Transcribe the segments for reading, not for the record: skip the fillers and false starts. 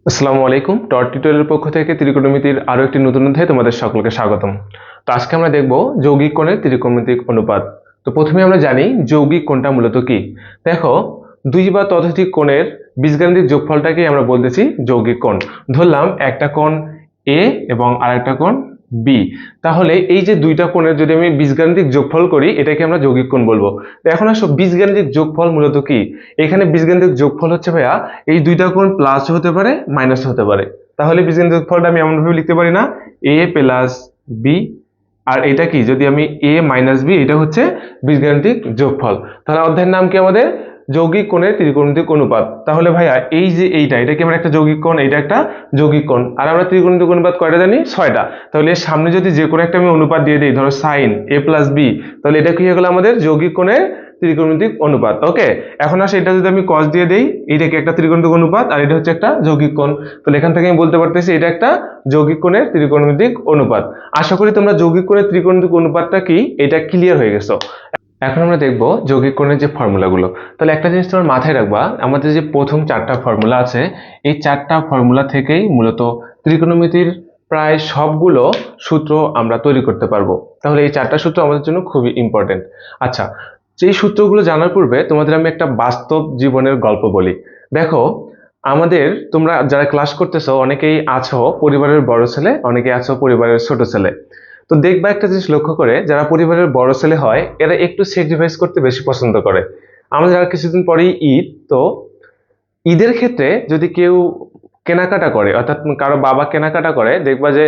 আসসালামু আলাইকুম। টট টিউটোরিয়ালের পক্ষ থেকে ত্রিকোণমিতির আরো একটি নতুন অধ্যায়ে তোমাদের সকলকে স্বাগতম। তো আজকে আমরা দেখব যৌগিক কোণের ত্রিকোণমিতিক অনুপাত। তো প্রথমে আমরা জানি যৌগিক কোণটা মূলত কি। দেখো, দুই বা ততোধিক কোণের বীজগাণিতিক যোগফলটাকেই আমরা বলতেছি যৌগিক কোণ। ধরলাম একটা কোণ এ এবং আরেকটা কোণ বি। তাহলে এই যে দুইটা কোণের যদি আমি বীজগাণিতিক যোগফল করি এটাকে আমরা যৌগিক কোণ বলবো। তো এখন আসো বীজগাণিতিক যোগফল মূলত কি। এখানে বীজগাণিতিক যোগফল হচ্ছে ভাইয়া এই দুইটা কোণ প্লাস হতে পারে মাইনাস হতে পারে। তাহলে বীজগাণিতিক যোগফলটা আমি এমন ভাবে লিখতে পারি না, এ প্লাস বি, আর এটা কি যদি আমি এ মাইনাস বি, এটা হচ্ছে বীজগাণিতিক যোগফল। তাহলে অধ্যায়ের নাম কি আমাদের? যৌগিক কোণের ত্রিকোণমিতিক অনুপাত। তাহলে ভাইয়া এই যে এটা কি আমার একটা যৌগিক কোণ, এটা একটা যৌগিক কোণ, আর আমরা ত্রিকোণমিতিক অনুপাত কয়টা জানি? 6টা। তাহলে এর সামনে যদি যে কোনো একটা আমি অনুপাত দিয়ে দিই, ধরো সাইন এ প্লাস বি, তাহলে এটা কি হয়ে গেল আমাদের যৌগিক কোণের ত্রিকোণমিতিক অনুপাত। ওকে, এখন আসে এটা যদি আমি cos দিয়ে দেই, এটা কি একটা ত্রিকোণমিতিক অনুপাত আর এটা হচ্ছে একটা যৌগিক কোণ। তাহলে এখান থেকে আমি বলতে পারতেছি এটা একটা যৌগিক কোণের ত্রিকোণমিতিক অনুপাত। আশা করি তোমরা যৌগিক কোণের ত্রিকোণমিতিক অনুপাতটা কি এটা ক্লিয়ার হয়ে গেছো। এখন আমরা দেখব যৌগিক কোণের যে ফর্মুলাগুলো। তাহলে একটা জিনিস তোমার মাথায় রাখবা, আমাদের যে প্রথম 4টা ফর্মুলা আছে এই 4টা ফর্মুলা থেকেই মূলত ত্রিকোণমিতির প্রায় সবগুলো সূত্র আমরা তৈরি করতে পারবো। তাহলে এই 4টা সূত্র আমাদের জন্য খুবই ইম্পর্টেন্ট। আচ্ছা, যেই সূত্রগুলো জানার পূর্বে তোমাদের আমি একটা বাস্তব জীবনের গল্প বলি। দেখো, আমাদের তোমরা যারা ক্লাস করতেছো অনেকেই আছো পরিবারের বড় ছেলে, অনেকেই আছো পরিবারের ছোট ছেলে। তো দেখবা একটা জিনিস লক্ষ্য করে, যারা পরিবারের বড় ছেলে হয় এরা একটু স্যাক্রিফাইস করতে বেশি পছন্দ করে। আমাদের আর কিছুদিন পরেই ঈদ। তো ঈদের ক্ষেত্রে যদি কেউ কেনাকাটা করে, অর্থাৎ কারো বাবা কেনাকাটা করে, দেখবা যে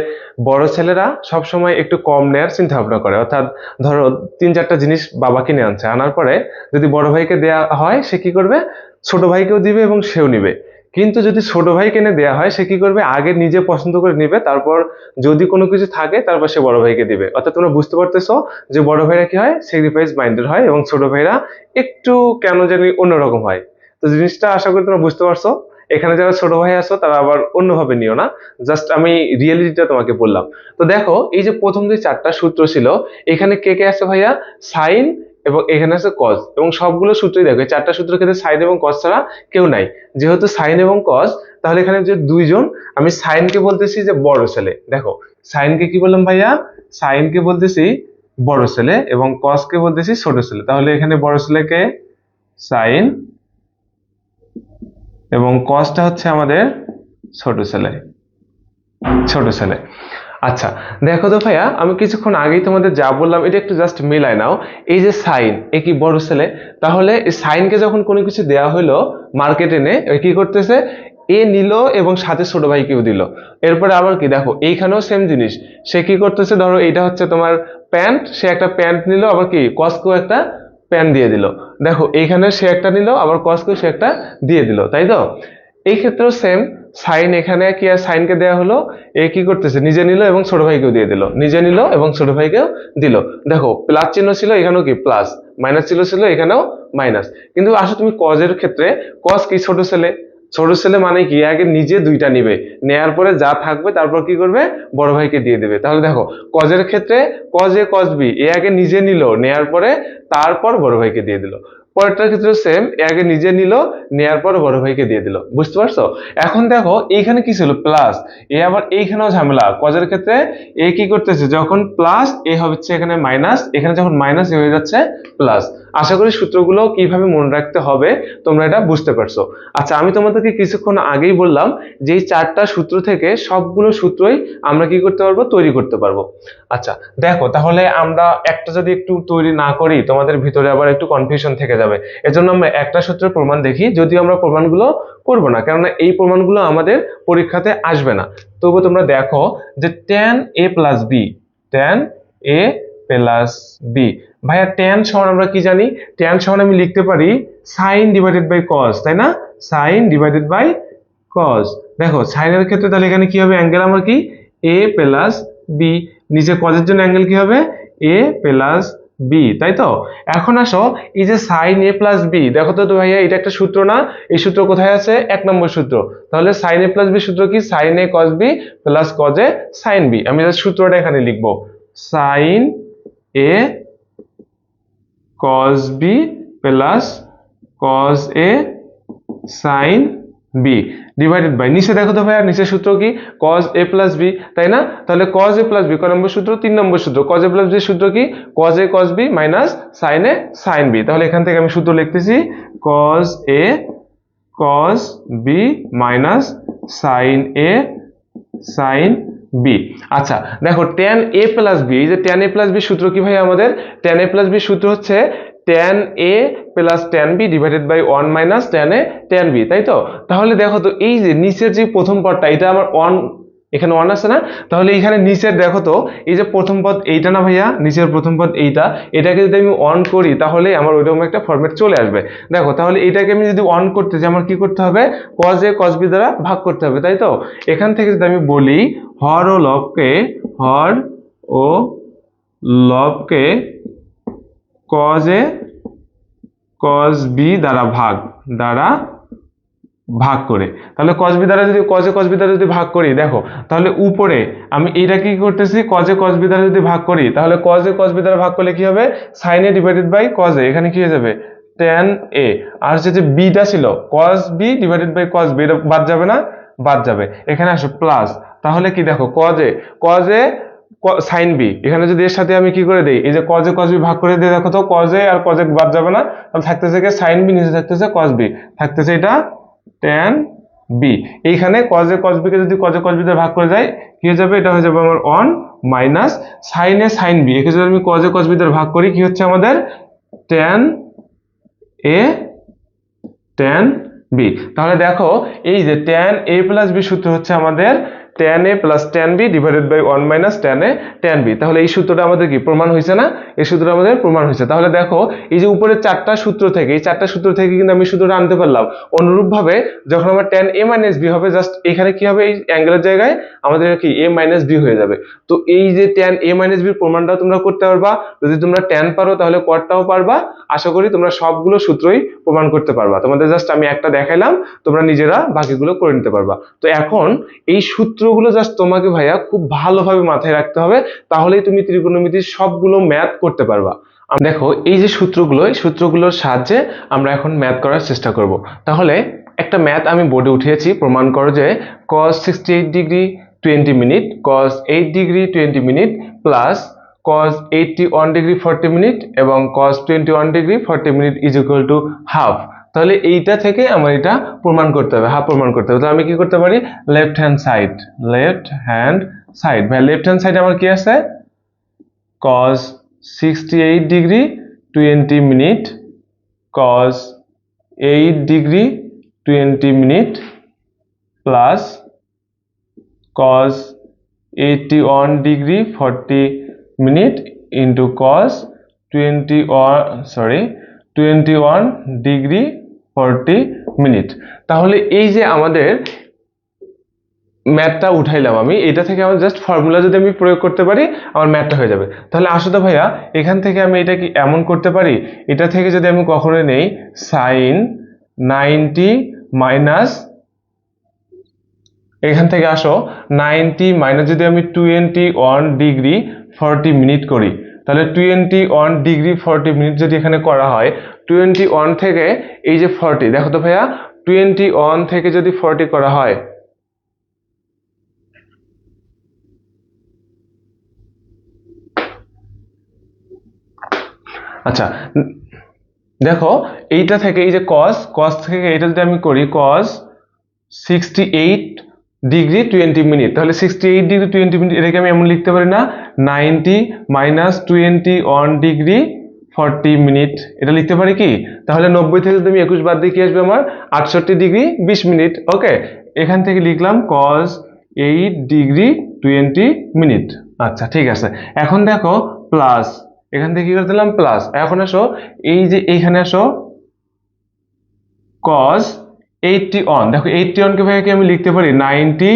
বড় ছেলেরা সব সময় একটু কম নেয়ার চিন্তা ভাবনা করে। অর্থাৎ ধরো 3-4টা জিনিস বাবা কিনে আনছে, আনার পরে যদি বড় ভাইকে দেয়া হয় সে কি করবে? ছোট ভাইকেও দিবে এবং সেও নিবে। কিন্তু যদি ছোট ভাই কিনে দেয়া হয় সে কি করবে? আগে নিজে পছন্দ করে নিবে, তারপর যদি কোনো কিছু থাকে তারপর সে বড় ভাইকে দিবে। অর্থাৎ তোমরা বুঝতে পারতেছো যে বড় ভাইরা কি হয়? স্যাক্রিফাইস মাইন্ডেড হয় এবং ছোট ভাইরা একটু কেন জানি অন্যরকম হয়। তো জিনিসটা আশা করি তোমরা বুঝতে পারছো। এখানে যারা ছোট ভাই আছো তারা আবার অন্যভাবে নিও না, জাস্ট আমি রিয়েলিটিটা তোমাকে বললাম। তো দেখো, এই যে প্রথম যে 4টা সূত্র ছিল, এখানে কে কে আছে ভাইয়া? সাইন এবং এখানে আছে কজ, এবং সবগুলো সূত্রই দেখো এই 4টা সূত্রের ক্ষেত্রে সাইন এবং কজ ছাড়া কেউ নাই। যেহেতু সাইন এবং কজ, তাহলে এখানে যে দুইজন, আমি সাইনকে বলতেছি যে বড় ছেলে। দেখো, সাইনকে কি বললাম ভাইয়া? সাইনকে বলতেছি বড় ছেলে এবং কজকে বলতেছি ছোট ছেলে। তাহলে এখানে বড় ছেলেকে সাইন এবং কসটা হচ্ছে আমাদের ছোট ছেলে। ছোট ছেলে। আচ্ছা, দেখো তো ভাইয়া, আমি কিছুক্ষণ আগেই তোমাদের যা বললাম এটা একটু জাস্ট মিলাই নাও। এই যে সাইন, এ কি বড় ছেলে। তাহলে এই সাইনকে যখন কোনো কিছু দেয়া হলো মার্কেটে এনে, কি করতেছে? এ নিল এবং সাথে ছোট ভাইকেও দিল। এরপরে আবার কি দেখো, এইখানেও সেম জিনিস। সে কি করতেছে? ধরো এটা হচ্ছে তোমার প্যান্ট, সে একটা প্যান্ট নিল, আবার কি কসকো একটা প্যান্ট দিয়ে দিল। দেখো এইখানে সে একটা নিল, আবার কসকো সে একটা দিয়ে দিল, তাই তো? এই ক্ষেত্রেও সেম। সাইন, এখানে কি আর সাইনকে দেয়া হলো, এ কি করতেছে? নিজে নিল এবং ছোট ভাইকেও দিয়ে দিল, নিজে নিল এবং ছোট ভাইকেও দিল। দেখো, প্লাস চিহ্ন ছিল এখানেও কি প্লাস, মাইনাস চিহ্ন ছিল এখানেও মাইনাস। কিন্তু আসলে তুমি কজের ক্ষেত্রে, কজ কি ছোট ছেলে। ছোট ছেলে মানে কি আগে নিজে দুইটা নিবে, নেয়ার পরে যা থাকবে তারপর কি করবে? বড় ভাইকে দিয়ে দিবে। তাহলে দেখো, কজের ক্ষেত্রে কজ এ কজ বি, এ আগে নিজে নিল, নেয়ার পরে তারপর বড় ভাইকে দিয়ে দিল। পরেরটার ক্ষেত্রে সেম, এ আগে নিজে নিল, নেয়ার পর বড় ভাইকে দিয়ে দিল। বুঝতে পারছো? এখন দেখো এইখানে কি ছিল? প্লাস। এ আবার এইখানেও ঝামেলা কজের ক্ষেত্রে। এ কি করতেছে? যখন প্লাস এ হচ্ছে এখানে মাইনাস, এখানে যখন মাইনাস এ হয়ে যাচ্ছে প্লাস। আশা করি সূত্রগুলো কিভাবে মনে রাখতে হবে তোমরা এটা বুঝতে পারছো। আচ্ছা, আমি তোমাদেরকে কিছুক্ষণ আগেই বললাম যে এই 4টা সূত্র থেকে সবগুলো সূত্রই আমরা কি করতে পারবো? তৈরি করতে পারবো। আচ্ছা, দেখো তাহলে আমরা একটা যদি একটু তৈরি না করি তোমাদের ভিতরে আবার একটু কনফিউশন থেকে যাবে। এজন্য আমরা একটা সূত্রের প্রমাণ দেখি, যদিও আমরা প্রমাণগুলো করব না, কেননা এই প্রমাণগুলো আমাদের পরীক্ষাতে আসবে না। তবু তোমরা দেখো যে tan a plus b, tan a plus b. ভাইয়া tan সমান আমরা কি জানি? tan সমান আমি লিখতে পারি sin ডিভাইডেড বাই cos, তাই না? sin divided by cos। দেখো সাইনের ক্ষেত্রে তাহলে এখানে কি হবে? অ্যাঙ্গেল আমার কি a প্লাস বি। নিচে cos এর জন্য অ্যাঙ্গেল কি হবে? a প্লাস বি, তাই তো? এখন আসো, এই যে sin a প্লাস বি, দেখো তো ভাইয়া এটা একটা সূত্র না? এই সূত্র কোথায় আছে? 1 নম্বর সূত্র। তাহলে sin a প্লাস বি সূত্র কি? sin a cos b plus cos a sin b। আমি জাস্ট সূত্রটা এখানে লিখবো, sin a cos b plus cos a sin b divided by, নিচে দেখো তো ভাইয়া নিচের সূত্র কি cos a প্লাস বি, তাই না? তাহলে cos a প্লাস বি কয় নম্বর সূত্র? 3 নম্বর সূত্র। cos a প্লাস বি সূত্র কি cos a cos b minus sin a sin b। তাহলে এখান থেকে আমি সূত্র লিখতেছি cos a cos b minus sin a sin b। আচ্ছা দেখো tan a প্লাস b, এই যে tan a প্লাস b সূত্র কি ভাই আমাদের? tan a প্লাস b সূত্র হচ্ছে tan a plus tan b divided by 1 minus tan a tan b, তাই তো? তাহলে দেখো তো এই যে নিচের যে প্রথম পদটা এটা আমার 1, এখানে 1 আছে না? তাহলে এখানে নিচের দেখো তো এই যে প্রথম পদ এইটা না ভাইয়া, নিচের প্রথম পদ এইটা, এটাকে যদি আমি অন করি তাহলে আমার ওইরকম একটা ফরম্যাট চলে আসবে। দেখো তাহলে এটাকে আমি যদি অন করতে চাই আমার কি করতে হবে? cos a cos b দ্বারা ভাগ করতে হবে, তাই তো? এখান থেকে যদি আমি বলি হর ও লবকে cos a cos b দ্বারা ভাগ করে, তাহলে cos b দ্বারা যদি cos a cos b দ্বারা যদি ভাগ করি, দেখো তাহলে উপরে আমি এইটা কি করতেছি cos a cos b দ্বারা যদি ভাগ করি তাহলে cos a cos b দ্বারা ভাগ করলে কি হবে? sin a divided by cos a, এখানে কি হয়ে যাবে tan a, আর হচ্ছে যে b টা ছিল cos b divided by cos b, এটা বাদ যাবে না? বাদ যাবে। এখানে আসো প্লাস, তাহলে কি দেখো cos a sin b, এখানে যদি এর সাথে আমি কি করে দেই এই যে cos a cos b ভাগ করে দিয়ে দেখো তো cos a R cos a বাদ যাবে না? তাহলে থাকতেছে কি sin b, নিচে থাকতেছে cos b, থাকতেছে এটা tan b। এইখানে cos a cos b কে যদি cos a cos b দিয়ে ভাগ করে যায় কি হয়ে যাবে? এটা হয়ে যাবে আমার 1 minus sin a sin b, একে যদি আমি cos a cos b দিয়ে ভাগ করি কি হচ্ছে আমাদের? tan a tan b। তাহলে দেখো এই যে tan a প্লাস b সূত্র হচ্ছে আমাদের tan a plus tan b divided by 1 minus tan a tan b। তাহলে এই সূত্রটা আমাদের কি প্রমাণ হয়েছে না? এই সূত্রটা আমাদের প্রমাণ হয়েছে। তাহলে দেখো এই যে উপরে চারটা সূত্র থেকে, এই চারটা সূত্র থেকে কিন্তু আমি সূত্রটা আনতে পারলাম। অনুরূপভাবে যখন আমার tan a মাইনাস b হবে, জাস্ট এখানে কি হবে? এই অ্যাঙ্গেলের জায়গায় আমাদের কি a মাইনাস b হয়ে যাবে। তো এই যে tan a মাইনাস b প্রমাণটাও তোমরা করতে পারবা, যদি তোমরা tan পারো তাহলে cotটাও পারবা। আশা করি তোমরা সবগুলো সূত্রই প্রমাণ করতে পারবা। তোমাদের জাস্ট আমি একটা দেখাইলাম, তোমরা নিজেরা বাকিগুলো করে নিতে পারবা। তো এখন এই সূত্রগুলো জাস্ট তোমাকে ভাইয়া খুব ভালোভাবে মাথায় রাখতে হবে, তাহলেই তুমি ত্রিকোণমিতির সবগুলো ম্যাথ করতে পারবা। দেখো এই যে সূত্রগুলো, এই সূত্রগুলোর সাহায্যে আমরা এখন ম্যাথ করার চেষ্টা করব। তাহলে একটা ম্যাথ আমি বোর্ডে উঠিয়েছি, প্রমাণ করো যে cos 68 degree 20 minute cos 8 degree 20 minute plus cos 81 degree 40 minute এবং cos 21 degree 40 minute is equal to half. তাহলে এইটা থেকে আমার এটা প্রমাণ করতে হবে, হাফ প্রমাণ করতে হবে। তো আমি কি করতে পারি? লেফট হ্যান্ড সাইড ভাই লেফট হ্যান্ড সাইড আমার কি আছে? cos 68 degree 20 minute cos 8 degree 20 minute plus cos 81 degree 40 minute into cos 21 degree 40 minute. তাহলে এই যে আমাদের ম্যাথটা উঠাইলাম আমি, এটা থেকে আমার জাস্ট ফর্মুলা যদি আমি প্রয়োগ করতে পারি আমার ম্যাথটা হয়ে যাবে। তাহলে আসো তো ভাইয়া এখান থেকে আমি এটা কি এমন করতে পারি, এটা থেকে যদি আমি কখনো নেই sin 90 মাইনাস, এখান থেকে আসো 90 মাইনাস যদি আমি 21 ডিগ্রি 40 মিনিট করি, তাহলে 21 ডিগ্রি 40 মিনিট যদি এখানে করা হয়, 21 থেকে এই যে 40, দেখো তো ভাইয়া 21 থেকে যদি 40 করা হয়, আচ্ছা দেখো এইটা থেকে এই যে cos থেকে এটা যদি আমি করি cos 68 ডিগ্রি 20 মিনিট, তাহলে 68 ডিগ্রি 20 মিনিট এটাকে আমি এমন লিখতে পারি না 90 মাইনাস 21 ডিগ্রি 40 মিনিট, এটা লিখতে পারি কি? তাহলে 90 থেকে যদি আমি 21 বাদ দিয়ে কি আসবে আমার? 68 ডিগ্রি 20 মিনিট। ওকে, এখান থেকে লিখলাম cos 8 ডিগ্রি 20 মিনিট। আচ্ছা ঠিক আছে, এখন দেখো প্লাস, এখান থেকে কি করে দিলাম? প্লাস। এখন আসো এই যে এইখানে আসো cos 81, দেখো 81 কে ভাইয়া কি আমি লিখতে পারি 90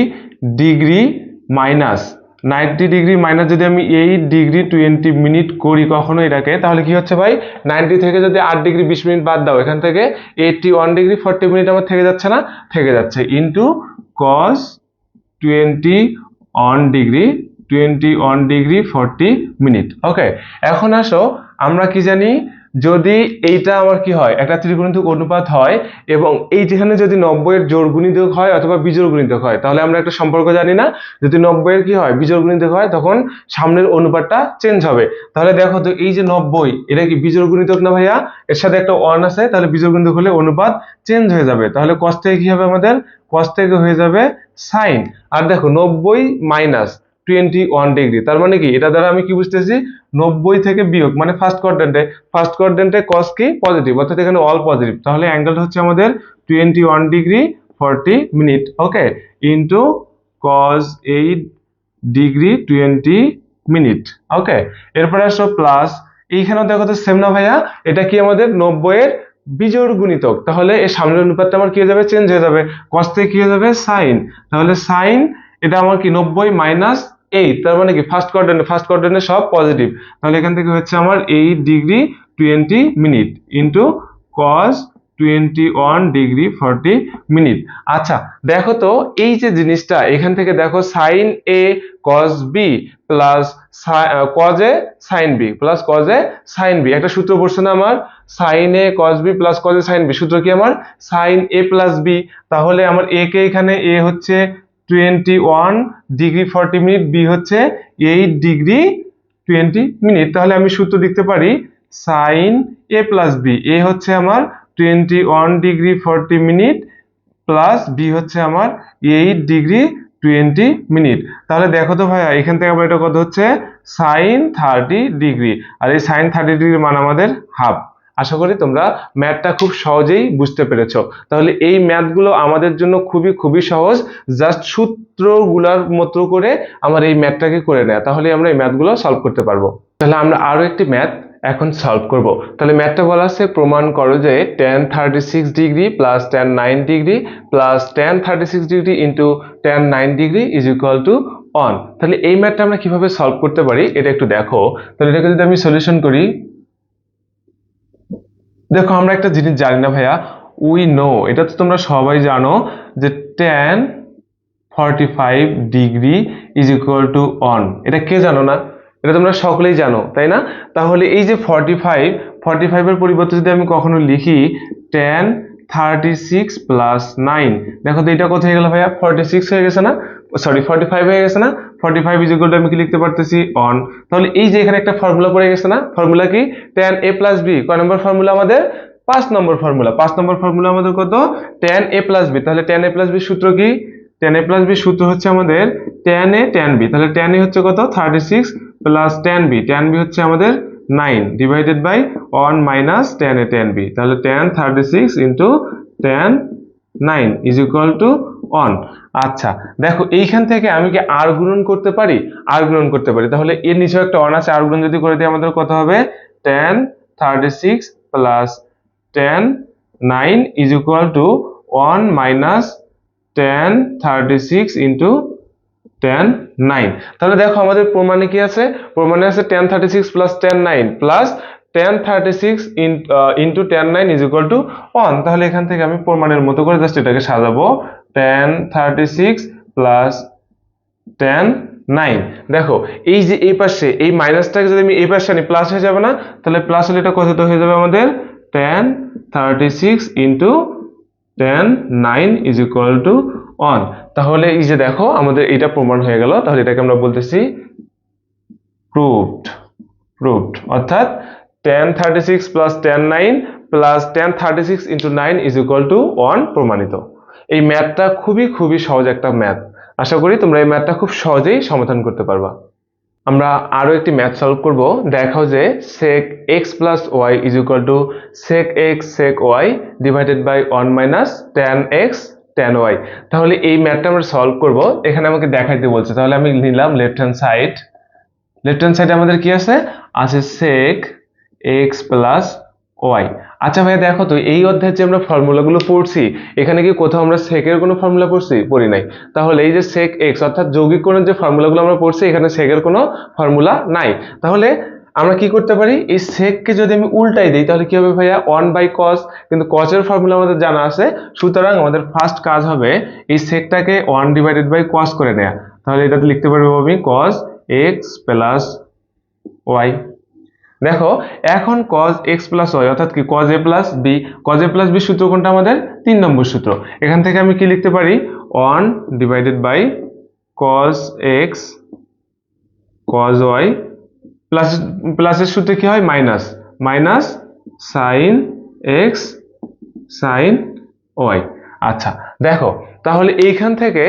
ডিগ্রি মাইনাস, 90 ডিগ্রি মাইনাস যদি আমি 8 ডিগ্রি 20 মিনিট করি কখনো এটাকে, তাহলে কি হচ্ছে ভাই 90 থেকে যদি 8 ডিগ্রি 20 মিনিট বাদ দাও, এখান থেকে 81 ডিগ্রি 40 মিনিট আমার থেকে যাচ্ছে না? থেকে যাচ্ছে, ইন্টু cos 21 ডিগ্রি 40 মিনিট। ওকে, এখন আসো আমরা কি জানি যদি এইটা আমার কি হয় একটা ত্রিকোণমিতিক অনুপাত হয় এবং এই যেখানে যদি 90 এর জোড় গুণিতক হয় অথবা বিজোড় গুণিতক হয় তাহলে আমরা একটা সম্পর্ক জানি না, যদি 90 এর কি হয় বিজোড় গুণিতক হয় তখন সামনের অনুপাতটা চেঞ্জ হবে। তাহলে দেখো তো এই যে 90 এটা কি বিজোড় গুণিতক না ভাইয়া, এর সাথে একটা 1 আছে, তাহলে বিজোড় গুণিতক হলে অনুপাত চেঞ্জ হয়ে যাবে, তাহলে cos থেকে কি হবে আমাদের cos থেকে হয়ে যাবে sin। আর দেখো 90 মাইনাস 21 ডিগ্রি, তার মানে কি এটা দ্বারা আমি কি বুঝতেছি 90 থেকে বিয়োগ মানে ফার্স্ট কোয়াড্রেন্টে cos কি পজিটিভ, অর্থাৎ এখানে অল পজিটিভ, তাহলে অ্যাঙ্গেলটা হচ্ছে আমাদের 21 ডিগ্রি 40 মিনিট, ওকে, ইনটু cos 8 ডিগ্রি 20 মিনিট, ওকে। এরপরে আসো প্লাস, এইখানেও দেখো তো সেম না ভাইয়া, এটা কি আমাদের 90 এর বিজোড় গুণিতক, তাহলে এর সামনের অনুপাতটা আমার কি হয়ে যাবে চেঞ্জ হয়ে যাবে, cos থেকে কি হয়ে যাবে sin, তাহলে sin এটা আমার কি 90 মাইনাস 8, তার মানে কি ফার্স্ট কোয়াড্রেন্টে সব পজিটিভ, তাহলে এখান থেকে হচ্ছে আমার 8 degree 20 minute into cos 21 degree 40 minute. আচ্ছা দেখো তো এই যে জিনিসটা এখান থেকে দেখো sin a cos b plus cos a sin b plus cos a sin b, একটা সূত্র পড়ছে না আমার, sin a cos b plus cos a sin b, সূত্র কি আমার sin a প্লাস b, তাহলে আমার a কে এখানে a হচ্ছে 21 ডিগ্রি 40 মিনিট, b হচ্ছে 8 ডিগ্রি 20 মিনিট, তাহলে আমি সূত্র লিখতে পারি sin a plus b, a হচ্ছে আমার 21 ডিগ্রি 40 মিনিট প্লাস b হচ্ছে আমার 8 ডিগ্রি 20 মিনিট, তাহলে দেখো তো ভাইয়া এখান থেকে আমার এটা কত হচ্ছে sin 30 ডিগ্রি, আর এই sin 30 ডিগ্রির মান আমাদের হাফ। আশা করি তোমরা ম্যাথটা খুব সহজেই বুঝতে পেরেছো। তাহলে এই ম্যাথগুলো আমাদের জন্য খুবই সহজ, জাস্ট সূত্রগুলোর মতো করে আমার এই ম্যাথটাকে করে নেওয়া, তাহলে আমরা এই ম্যাথগুলো সলভ করতে পারবো। তাহলে আমরা আরো একটি ম্যাথ এখন সলভ করব। তাহলে ম্যাথটা বলা আছে প্রমাণ করো যে tan 36 degree plus tan 9 degree plus tan 36 degree into tan 9 degree is equal to 1। তাহলে এই ম্যাথটা আমরা কিভাবে সলভ করতে পারি এটা একটু দেখো। তাহলে এটাকে যদি আমি সলিউশন করি, দেখো আমরা একটা জিনিস জানি না ভাইয়া, উই নো, এটা তো তোমরা সবাই জানো যে tan 45 degree is equal to 1, এটা কে জানো না, এটা তোমরা সকলেই জানো তাই না। তাহলে এই যে 45 এর পরিবর্তে যদি আমি কখনো লিখি tan 36 প্লাস 9, দেখো তো এটা কত হয়ে গেল ভাইয়া 46 হয়ে গেছে না, সরি 45 হয়ে গেছে না, 45 ইজ ইকুয়াল টু আমি কি লিখতে পারতেছি 1। তাহলে এই যে এখানে একটা ফর্মুলা পড়ে গেছে না, ফর্মুলা কি tan a প্লাস b, কয় নম্বর ফর্মুলা আমাদের 5 নম্বর ফর্মুলা, 5 নম্বর ফর্মুলা আমাদের কত tan a প্লাস b, তাহলে tan a প্লাস b সূত্র কি, tan a প্লাস b সূত্র হচ্ছে আমাদের tan a tan b, তাহলে tan a হচ্ছে কত 36 প্লাস tan b হচ্ছে আমাদের 9 divided by 1 minus tan a tan b, তাহলে tan 36 into tan 9 is equal to 1। আচ্ছা দেখো এইখান থেকে আমি কি আর গুণন করতে পারি, আর গুণন করতে পারি, তাহলে এর নিচেও একটা 1 আছে, আর গুণন যদি করে দিই আমাদের কত হবে tan 36 plus tan 9 is equal to 1 minus tan 36 into tan 9। তাহলে দেখো আমাদের প্রমাণে কি আছে, প্রমাণে আছে tan 36 plus tan 9 plus tan 36 into tan 9 is equal to 1। তাহলে এখান থেকে আমি প্রমাণের মতো করে জাস্ট এটাকে সাজাবো, tan 36 প্লাস tan 9, দেখো এই যে এই পাশে এই মাইনাসটাকে যদি আমি এই পাশে আনি প্লাস হয়ে যাবে না, তাহলে প্লাস হলে এটা কত হয়ে যাবে আমাদের tan 36 into tan 9 is equal to 1। তাহলে এই যে দেখো আমাদের এটা প্রমাণ হয়ে গেল, তাহলে এটাকে আমরা বলতেছি প্রুভড, অর্থাৎ tan 36 plus tan 9 plus tan 36 into 9 is equal to 1 প্রমাণিত। এই ম্যাথটা খুবই সহজ একটা ম্যাথ, আশা করি তোমরা এই ম্যাথটা খুব সহজেই সমাধান করতে পারবা। আমরা আরো একটি ম্যাথ সলভ করব। দেখাও যে sec x plus y is equal to sec x sec y divided by 1 minus tan x tan y। তাহলে এই ম্যাথটা আমরা সলভ করব, এখানে আমাকে দেখাইতে বলছে, তাহলে আমি নিলাম লেফট হ্যান্ড সাইডে আমাদের কি আছে sec x plus y। আচ্ছা ভাই দেখো তো এই অধ্যায়ে যে আমরা ফর্মুলাগুলো পড়ছি এখানে কি কোথাও আমরা sec এর কোনো ফর্মুলা পড়ি নাই, তাহলে এই যে sec x অর্থাৎ যৌগিক কোণের যে ফর্মুলাগুলো আমরা পড়ছি এখানে sec এর কোনো ফর্মুলা নাই, তাহলে আমরা কি করতে পারি এই sec কে যদি আমি উল্টাই দিই তাহলে কি হবে ভাইয়া 1 বাই cos, কিন্তু cos এর ফর্মুলা আমাদের জানা আছে, সুতরাং আমাদের ফার্স্ট কাজ হবে এই sec টাকে 1 ডিভাইডেড বাই cos করে নেওয়া, তাহলে এটাতে লিখতে পারবো আমি cos x প্লাস y। দেখো এখন cos x প্লাস ওয়াই অর্থাৎ কি cos a plus b, cos a plus b সূত্র কোনটা আমাদের 3 নম্বর সূত্র। এখান থেকে আমি কি লিখতে পারি 1 divided by cos x cos y plus প্লাসের সূত্রে কি হয় minus minus sin x sin y। আচ্ছা দেখো তাহলে এইখান থেকে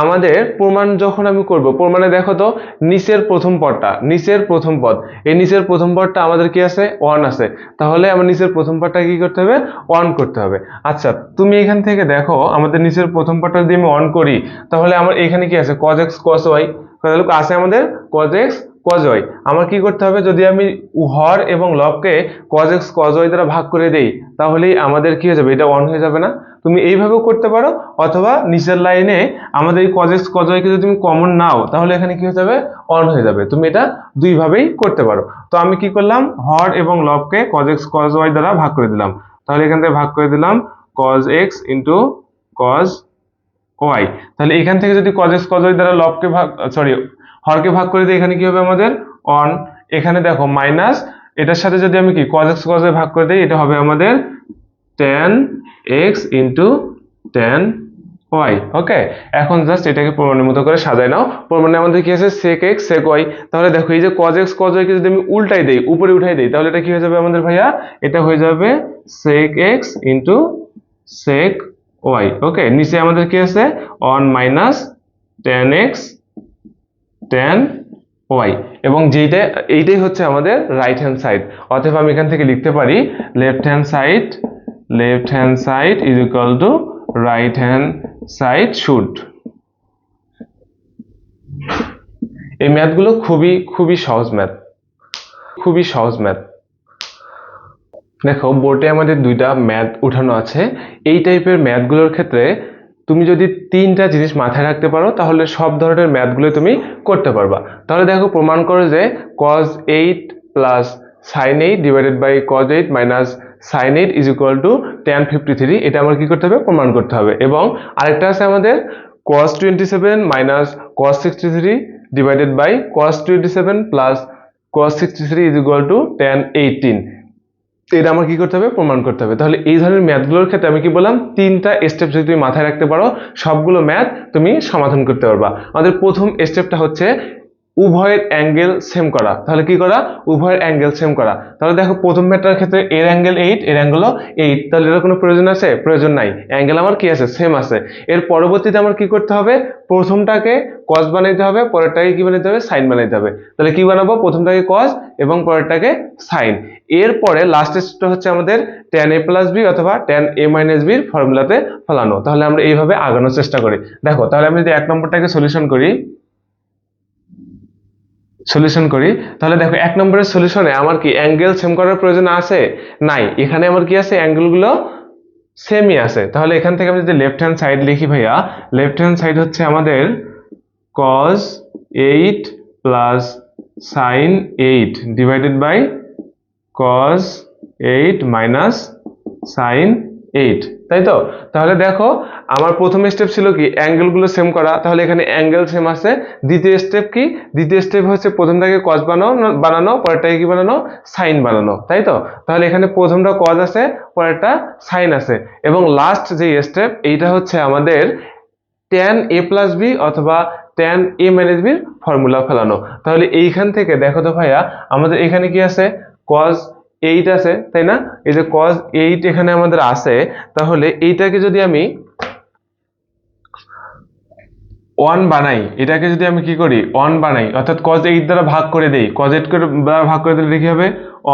আমাদের প্রমাণ যখন আমি করব, প্রমাণে দেখো তো নিচের প্রথম পদটা, নিচের প্রথম পদ, এই নিচের প্রথম পদটা আমাদের কি আছে 1 আছে, তাহলে আমার নিচের প্রথম পদটা কি করতে হবে 1 করতে হবে। আচ্ছা তুমি এখান থেকে দেখো আমাদের নিচের প্রথম পদটা যদি আমি 1 করি তাহলে আমার এখানে কি আছে cos x cos y, তাহলে আছে আমাদের cos x cos y। আমার কি করতে হবে যদি আমি হর এবং লবকে cos x cos y দ্বারা ভাগ করে দেই তাহলেই আমাদের কি হয়ে যাবে এটা 1 হয়ে যাবে না। তুমি এইভাবেও করতে পারো অথবা নিচের লাইনে আমাদের এই cos x cos y কে যদি তুমি কমন নাও তাহলে এখানে কি হয়ে যাবে 1 হয়ে যাবে। তুমি এটা দুই ভাবেই করতে পারো। তো আমি কি করলাম হর এবং লবকে cos x cos y দ্বারা ভাগ করে দিলাম, তাহলে এখান থেকে ভাগ করে দিলাম cos x into cos y। তাহলে এখান থেকে যদি cos x cos y দ্বারা লবকে ভাগ হরকে ভাগ করে দিই এখানে কি হবে আমাদের 1। এখানে দেখো মাইনাস এটার সাথে যদি আমি কি cos x cos y ভাগ করে দিই এটা হবে আমাদের tan x into tan y। ওকে, এখন জাস্ট এটাকে প্রমাণের মতো করে সাজাই নাও। প্রমাণে আমাদের কি আছে sec x sec y। তাহলে দেখো এই যে cos x cos y কে যদি আমি উল্টাই দেই উপরে উঠাই দেই তাহলে এটা কি হয়ে যাবে আমাদের ভাইয়া এটা হয়ে যাবে sec x into sec y। ওকে, নিচে আমাদের কি আছে 1 minus tan x tan y এবং এইটাই হচ্ছে আমাদের রাইট হ্যান্ড সাইড। অতএব আমি এখান থেকে লিখতে পারি left hand side is equal two right hand side should. এই ম্যাথগুলো খুবই সহজ ম্যাথ। দেখো বোর্ডে আমাদের দুইটা ম্যাথ উঠানো আছে। এই টাইপের ম্যাথগুলোর ক্ষেত্রে তুমি যদি তিনটা জিনিস মাথায় রাখতে পারো তাহলে সব ধরনের ম্যাথগুলো তুমি করতে পারবা। তাহলে দেখো প্রমাণ করো যে cos 8 plus sin 8 divided by cos 8 minus sin 8 is equal to tan 53। এটা আমার কি করতে হবে প্রমাণ করতে হবে। এবং আরেকটা আছে আমাদের cos 27 minus cos 63 divided by cos 27 plus cos 63 is equal to tan 18। এটা আমার কি করতে হবে প্রমাণ করতে হবে। তাহলে এই ধরনের ম্যাথগুলোর ক্ষেত্রে আমি কি বললাম তিনটা স্টেপ যদি তুমি মাথায় রাখতে পারো সবগুলো ম্যাথ তুমি সমাধান করতে পারবা। আমাদের প্রথম স্টেপটা হচ্ছে উভয়ের অ্যাঙ্গেল সেম করা। তাহলে কি করা উভয়ের অ্যাঙ্গেল সেম করা। তাহলে দেখো প্রথম ম্যাথটার ক্ষেত্রে এর অ্যাঙ্গেল 8 এর অ্যাঙ্গেলও 8, তাহলে এর কোনো প্রয়োজন আছে প্রয়োজন নাই, অ্যাঙ্গেল আমার কি আছে সেম আছে। এর পরবর্তীতে আমার কি করতে হবে প্রথমটাকে cos বানাইতে হবে পরেরটাকে কি বানাইতে হবে sin বানাইতে হবে। তাহলে কি বানাবো প্রথমটাকে cos এবং পরেরটাকে sin। এরপরে লাস্ট স্টেপটা হচ্ছে আমাদের tan a প্লাস বি অথবা tan a মাইনাস বি এর ফর্মুলাতে ফেলানো। তাহলে আমরা এইভাবে আগানোর চেষ্টা করি। দেখো তাহলে আমি যদি এক নম্বরটাকে সলিউশন করি তাহলে দেখো এক নম্বরের সলিউশনে আমার কি অ্যাঙ্গেল সেম করার প্রয়োজন আছে নাই, এখানে আমার কি আছে অ্যাঙ্গেলগুলো সেমই আছে। তাহলে এখান থেকে আমি যদি লেফট হ্যান্ড সাইড লিখি ভাইয়া লেফট হ্যান্ড সাইড হচ্ছে আমাদের cos 8 plus sin 8 divided by cos 8 minus sin 8, তাই তো। তাহলে দেখো আমার প্রথম স্টেপ ছিল কি অ্যাঙ্গেলগুলো সেম করা, তাহলে এখানে অ্যাঙ্গেল সেম আছে। দ্বিতীয় স্টেপ কি দ্বিতীয় স্টেপ হচ্ছে প্রথমটাকে cos বানানো পরেরটাকে কি বানানো sin বানানো, তাই তো। তাহলে এখানে প্রথমটা cos আছে পরেরটা sin আছে এবং লাস্ট যে স্টেপ এইটা হচ্ছে আমাদের tan a প্লাস বি অথবা tan a minus b formula ফেলানো। তাহলে এইখান থেকে দেখো তো ভাইয়া আমাদের এখানে কি আছে cos 8 আছে, তাই না। এই যে cos 8 এখানে আমাদের আছে, তাহলে এইটাকে যদি আমি 1 বানাই, এটাকে যদি আমি কি করি 1 বানাই অর্থাৎ cos 8 দ্বারা ভাগ করে দেই, cos 8 দ্বারা ভাগ করে দিলে কি হবে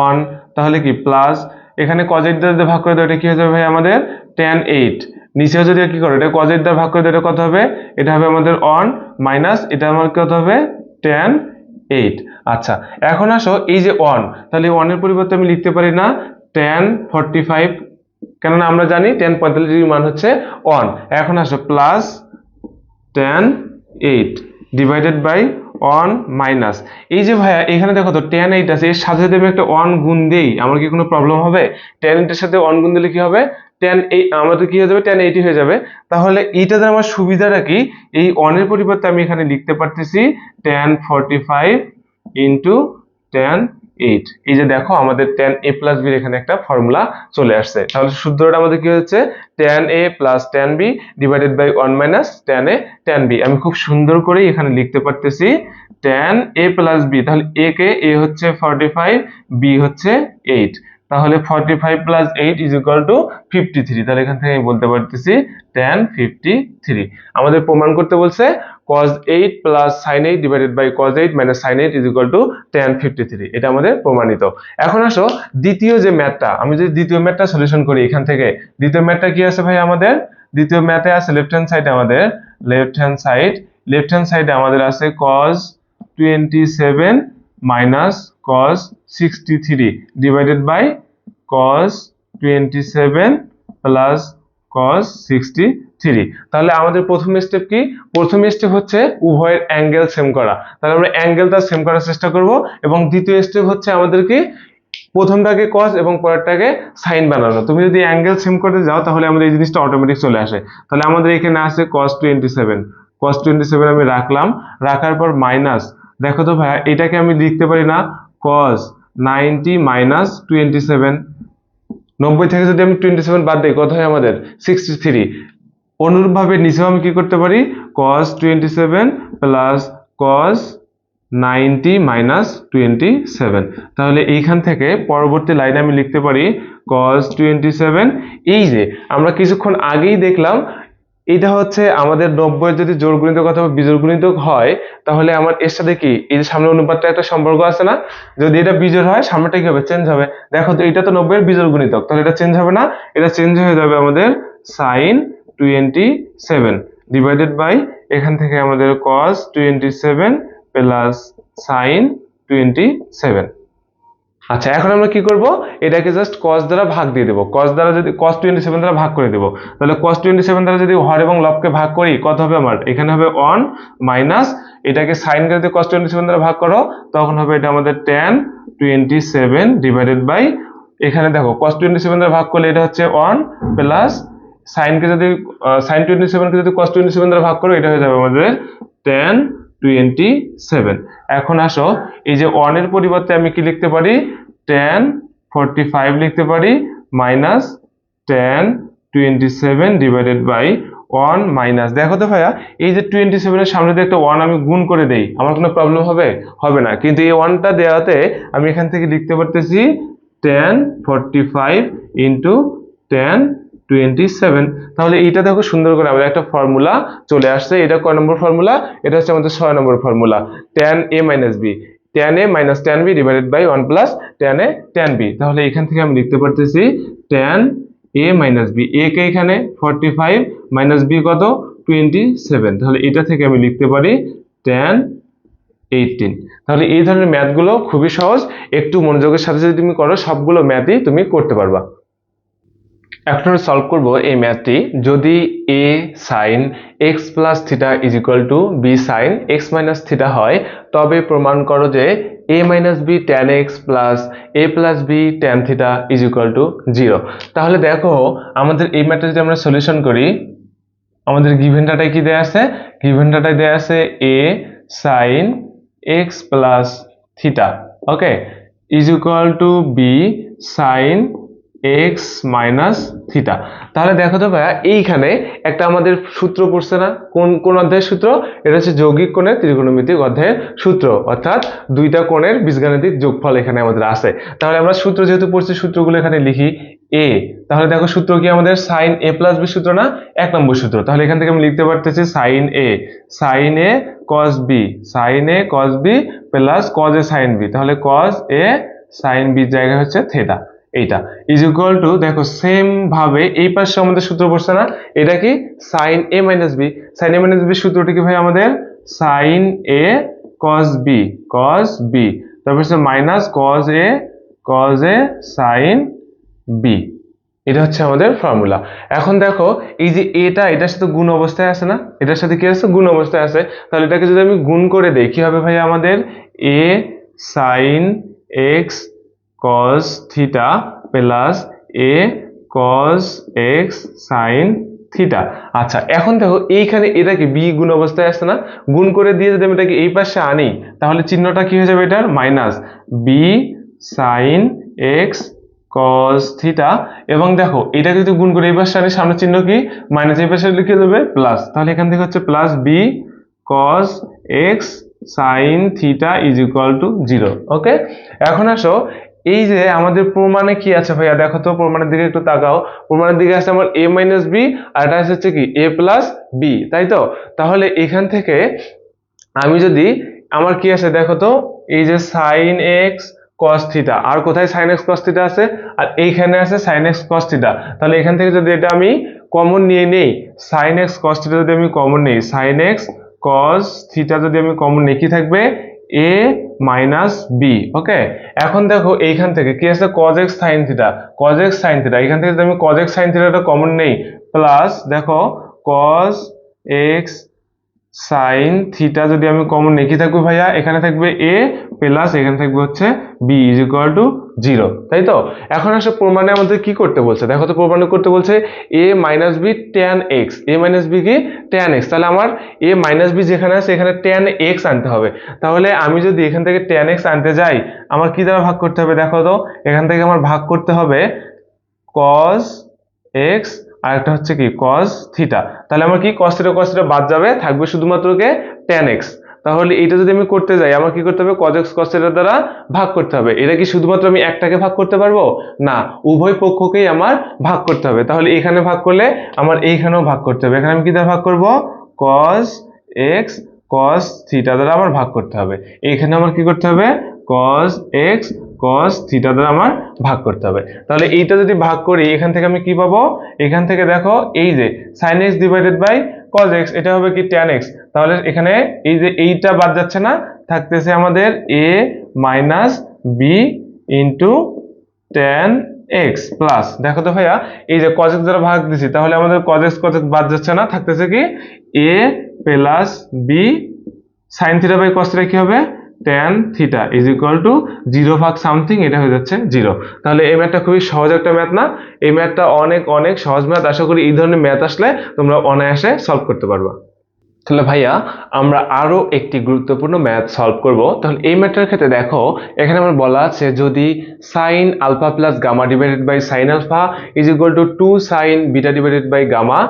1, তাহলে কি প্লাস এখানে cos 8 দ্বারা ভাগ করে দিলে এটা কি হয়ে যাবে ভাই আমাদের tan 8। নিচেও যদি কি করো এটা cos 8 দ্বারা ভাগ করে দিলে এটা কত হবে এটা হবে আমাদের 1 মাইনাস এটা আমার কত হবে tan 8। আচ্ছা এখন আসো এই যে 1, তাহলে 1 এর পরিবর্তে আমি লিখতে পারি না tan 45, কেননা আমরা জানি tan 45 ডিগ্রি মান হচ্ছে 1। এখন আসো plus tan 8 divided by 1 minus এই যে ভাইয়া এখানে দেখো তো tan 8 আছে, এর সাথে যদি আমি একটা 1 গুণ দেই আমার কি কোনো প্রবলেম হবে? tan 8 এর সাথে 1 গুণ দিলে কি হবে tan 8 আমাদের কি হয়ে যাবে tan 80 হয়ে যাবে। তাহলে এইটাতে আমার সুবিধাটা কি এই 1 এর পরিবর্তে আমি এখানে লিখতে পারতেছি tan 45 ইনটু tan 8। এই যে দেখো আমাদের tan a plus b এর এখানে একটা ফর্মুলা চলে আসছে। তাহলে সূত্রটা আমাদের কি হচ্ছে tan a plus tan b divided by 1 minus tan a tan b। আমি খুব সুন্দর করে এখানে লিখতে পারতেছি tan a plus b। তাহলে a কে a হচ্ছে 45, b হচ্ছে 8। তাহলে 45 plus 8 is equal to 53। তাহলে এখান থেকে আমি বলতে পারতেছি tan 53। আমাদের প্রমাণ করতে বলছে cos 8 plus sin 8 divided by cos 8 minus sin 8 is equal to tan 53। এটা আমাদের প্রমাণিত। এখন আসো দ্বিতীয় যে ম্যাথটা, আমি যদি দ্বিতীয় ম্যাথটা সলিউশন করি এখান থেকে, দ্বিতীয় ম্যাথটা কি আছে ভাই আমাদের? দ্বিতীয় ম্যাথে আছে লেফট হ্যান্ড সাইডে আমাদের লেফট হ্যান্ড সাইডে আমাদের আছে cos 27 minus cos 63 divided by cos 27 plus cos 63। তাহলে আমাদের প্রথম স্টেপ কি? প্রথম স্টেপ হচ্ছে উভয়ের অ্যাঙ্গেল সেম করা। তাহলে আমরা অ্যাঙ্গেলটা সেম করার চেষ্টা করব, এবং দ্বিতীয় স্টেপ হচ্ছে আমাদের কি প্রথমটাকে cos এবং পরেরটাকে sin বানানো। তুমি যদি অ্যাঙ্গেল সেম করতে যাও তাহলে আমাদের এই জিনিসটা অটোমেটিক চলে আসে। তাহলে আমাদের এখানে আছে cos 27 আমি রাখলাম, রাখার পর মাইনাস, দেখো তো ভাইয়া এটাকে আমি লিখতে পারি না cos 90 minus 27। 90 থেকে যদি আমি 27 বাদ দিই কত হয় আমাদের 63। অনুরূপভাবে নিচেও আমি কি করতে পারি cos 27 plus cos 90 minus 27। তাহলে এইখান থেকে পরবর্তী লাইনে আমি লিখতে পারি cos 27। এই যে আমরা কিছুক্ষণ আগেই দেখলাম এটা হচ্ছে আমাদের 90 যদি জোড় গুণিতক অথবা বিজোড় গুণিতক হয় তাহলে আমার এর সাথে কি এই যে সামনে অনুপাতটা একটা সম্পর্ক আছে না? যদি এটা বিজোড় হয় সামনেটা কি হবে? চেঞ্জ হবে। দেখো তো এটা তো 90 এর বিজোড় গুণিতক, তাহলে এটা চেঞ্জ হবে না? এটা চেঞ্জ হয়ে যাবে আমাদের sin 27 ডিভাইডেড বাই এখান থেকে আমাদের cos 27 প্লাস sin 27। আচ্ছা এখন আমরা কি করব? এটাকে জাস্ট cos দ্বারা ভাগ দিয়ে দেব। cos দ্বারা যদি cos 27 দ্বারা ভাগ করে দেব, তাহলে cos 27 দ্বারা যদি হর এবং লবকে ভাগ করি কত হবে আমার? এখানে হবে 1 মাইনাস এটাকে sin কে যদি cos 27 দ্বারা ভাগ করো তখন হবে এটা আমাদের tan 27 ডিভাইডেড বাই এখানে দেখো cos 27 দ্বারা ভাগ করলে এটা হচ্ছে 1 প্লাস sin কে যদি sin 27 কে যদি cos 27 দ্বারা ভাগ করো এটা হয়ে যাবে আমাদের tan 27। এখন আসো এই যে 1 এর পরিবর্তে আমি কি লিখতে পারি tan 45 লিখতে পারি minus tan 27 divided by 1 minus, দেখো তো ভাইয়া এই যে 27 এর সামনে দিয়ে একটা 1 আমি গুণ করে দেই আমার কোনো প্রবলেম হবে? হবে না। কিন্তু এই 1টা দেওয়াতে আমি এখান থেকে লিখতে পারতেছি tan 45 ইনটু tan 27। তাহলে এইটা দেখো সুন্দর করে আমাদের একটা ফর্মুলা চলে আসছে। এটা কয় নম্বর ফর্মুলা? এটা হচ্ছে আমাদের 6 নম্বর formula tan a minus b, tan a minus tan b divided by 1 plus tan a tan b। তাহলে এখান থেকে আমি লিখতে পারতেছি tan a minus b, a কে এখানে 45 minus b কত 27। তাহলে এটা থেকে আমি লিখতে পারি tan 18। তাহলে এই ধরনের ম্যাথগুলো খুবই সহজ, একটু মনোযোগের সাথে যদি তুমি করো সবগুলো ম্যাথই তুমি করতে পারবা। এখন আমরা সলভ করব এই ম্যাথটি। যদি a sin x plus theta is equal to b sin x minus theta হয় তবে প্রমাণ করো যে a minus b tan x plus a plus b tan theta is equal to 0। তাহলে দেখো আমাদের এই ম্যাথটা যদি আমরা সলিউশন করি আমাদের গিভেন ডাটায় কি দেয়া আছে? গিভেন ডাটায় দেয়া আছে a sin x plus theta okay is equal to b sin x minus theta। তাহলে দেখো তো ভাইয়া এইখানে একটা আমাদের সূত্র পড়ছে না? কোন অধ্যায়ের সূত্র? এটা হচ্ছে যৌগিক কোণের ত্রিকোণমিতিক অধ্যায়ের সূত্র, অর্থাৎ দুইটা কোণের বীজগাণিতিক যোগফল এখানে আমাদের আছে। তাহলে আমরা সূত্র যেহেতু পড়ছি সূত্রগুলো এখানে লিখি a। তাহলে দেখো সূত্র কি আমাদের sin a plus b সূত্র না? 1 নম্বর সূত্র। তাহলে এখান থেকে আমি লিখতে পারতেছি sin a cos b plus cos a sin b। তাহলে cos a sin b জায়গায় হচ্ছে থিটা, এইটা ইজ ইকুয়াল টু দেখো সেম ভাবে এই পাশে আমাদের সূত্র পড়ছে না? এটা কি sin a minus b। sin a minus b সূত্রটি কি ভাই আমাদের sin a cos b তারপর হচ্ছে minus cos a sin b। এটা হচ্ছে আমাদের ফর্মুলা। এখন দেখো এই যে এটার সাথে গুণ অবস্থায় আছে না? এটার সাথে কি আছে? গুণ অবস্থায় আছে। তাহলে এটাকে যদি আমি গুণ করে দেই কি হবে ভাই আমাদের a sin x cos theta plus a cos x sin theta। আচ্ছা এখন দেখো এইখানে এটা কি b গুণ অবস্থায় আছে না? গুণ করে দিয়ে যদি আমি এটাকে এই পাশে আনি তাহলে চিহ্নটা কি হয়ে যাবে? এটার minus b sine x cos theta, এবং দেখো এটাকে যদি গুণ করে এই পাশে আনি, সামনে চিহ্ন কি মাইনাস, এই পাশে লিখে দেবে প্লাস, তাহলে এখান থেকে হচ্ছে plus b cos x sine theta is equal to 0। Okay, এখন আসো এই যে আমাদের প্রমাণে কি আছে ভাইয়া, দেখো তো প্রমাণের দিকে একটু তাকাও। প্রমাণের দিকে আছে আমার a মাইনাস বি, আর এটা হচ্ছে কি a প্লাস বি, তাই তো? তাহলে এখান থেকে আমি যদি, আমার কি আছে দেখো তো, এই যে সাইন এক্স কস থিটা, আর কোথায় সাইন এক্স কস থিটা আছে, আর এইখানে আছে সাইন এক্স কস থিটা। তাহলে এখান থেকে যদি এটা আমি কমন নিয়ে নেই, সাইন এক্স কস থিটা যদি আমি কমন নেই, সাইন এক্স কস থিটা যদি আমি কমন নিই, কি থাকবে a মাইনাস বি। ওকে, এখন দেখো এইখান থেকে কি আছে cos x sin theta, cos x sin theta, এখান থেকে যদি আমি cos x sin থিটাটা কমন নেই, প্লাস দেখো cos x সাইন থিটা যদি আমি কমন নিই, কি থাকবে ভাইয়া, এখানে থাকবে a প্লাস এখানে থাকবে হচ্ছে b ইজ ইকুয়াল টু 0, তাই তো? এখন আসলে প্রমাণে আমাদের কি করতে বলছে, দেখো তো প্রমাণে করতে বলছে a minus B tan x, a minus b কি tan x, তাহলে আমার a মাইনাস বি যেখানে আছে এখানে tan x আনতে হবে। তাহলে আমি যদি এখান থেকে tan x আনতে যাই, আমার কি দ্বারা ভাগ করতে হবে, দেখো তো এখান থেকে আমার ভাগ করতে হবে cos x, আর একটা হচ্ছে কি cos থিটা, তাহলে আমার কি cos থিটা বাদ যাবে, থাকবে শুধুমাত্র কে tan x। তাহলে এটা যদি আমি করতে যাই, আমার কি করতে হবে, cos x cos থিটা দ্বারা ভাগ করতে হবে। এটা কি শুধুমাত্র আমি একটাকে ভাগ করতে পারবো না, উভয় পক্ষকেই আমার ভাগ করতে হবে। তাহলে এখানে ভাগ করলে আমার এইখানেও ভাগ করতে হবে, এখানে আমি কি দ্বারা ভাগ করব, cos x cos থিটা দ্বারা আমার ভাগ করতে হবে। এখানে আমার কি করতে হবে, cos x cos থিটা দ্বারা আমার ভাগ করতে হবে। তাহলে এইটা যদি ভাগ করি, এখান থেকে আমি কি পাবো, এখান থেকে দেখো এই যে sin x divided by cos x, এটা হবে কি tan x। তাহলে এখানে এই যে এইটা বাদ যাচ্ছে না, থাকতেছে আমাদের a minus B into tan x plus, দেখো তো ভাইয়া এই যে cos x দ্বারা ভাগ দিছি, তাহলে আমাদের cos x বাদ যাচ্ছে না, থাকতেছে কি a plus b sin theta by cos theta কি হবে, tan theta is equal to 0 ভাগ সামথিং, এটা হয়ে যাচ্ছে 0। তাহলে এই ম্যাথটা খুবই সহজ একটা ম্যাথ না, এই ম্যাথটা অনেক অনেক সহজ ম্যাথ। আশা করি এই ধরনের ম্যাথ আসলে তোমরা অনায়াসে সলভ করতে পারবা। তাহলে ভাইয়া আমরা আরো একটি গুরুত্বপূর্ণ ম্যাথ সলভ করব। তাহলে এই ম্যাথটার ক্ষেত্রে দেখো এখানে আমার বলা আছে যদি sin alpha plus gamma divided by sin alpha is equal to 2 sin beta divided by gamma,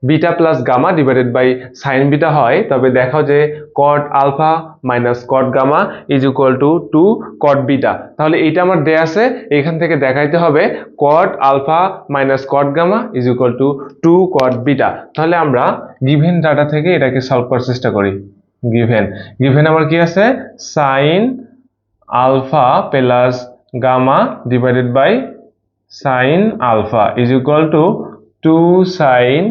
beta plus gamma divided by sine beta হয়, তবে দেখো যে cot alpha minus cot gamma is equal to 2 cot beta. তাহলে এইটা আমার দেয়া আছে, এখান থেকে দেখাইতে হবে cot alpha minus cot gamma is equal to 2 cot beta. তাহলে আমরা গিভেন ডাটা থেকে এটাকে সলভ করার চেষ্টা করি। গিভেন আমার কি আছে, sine alpha plus gamma divided by sine alpha is equal to 2 sine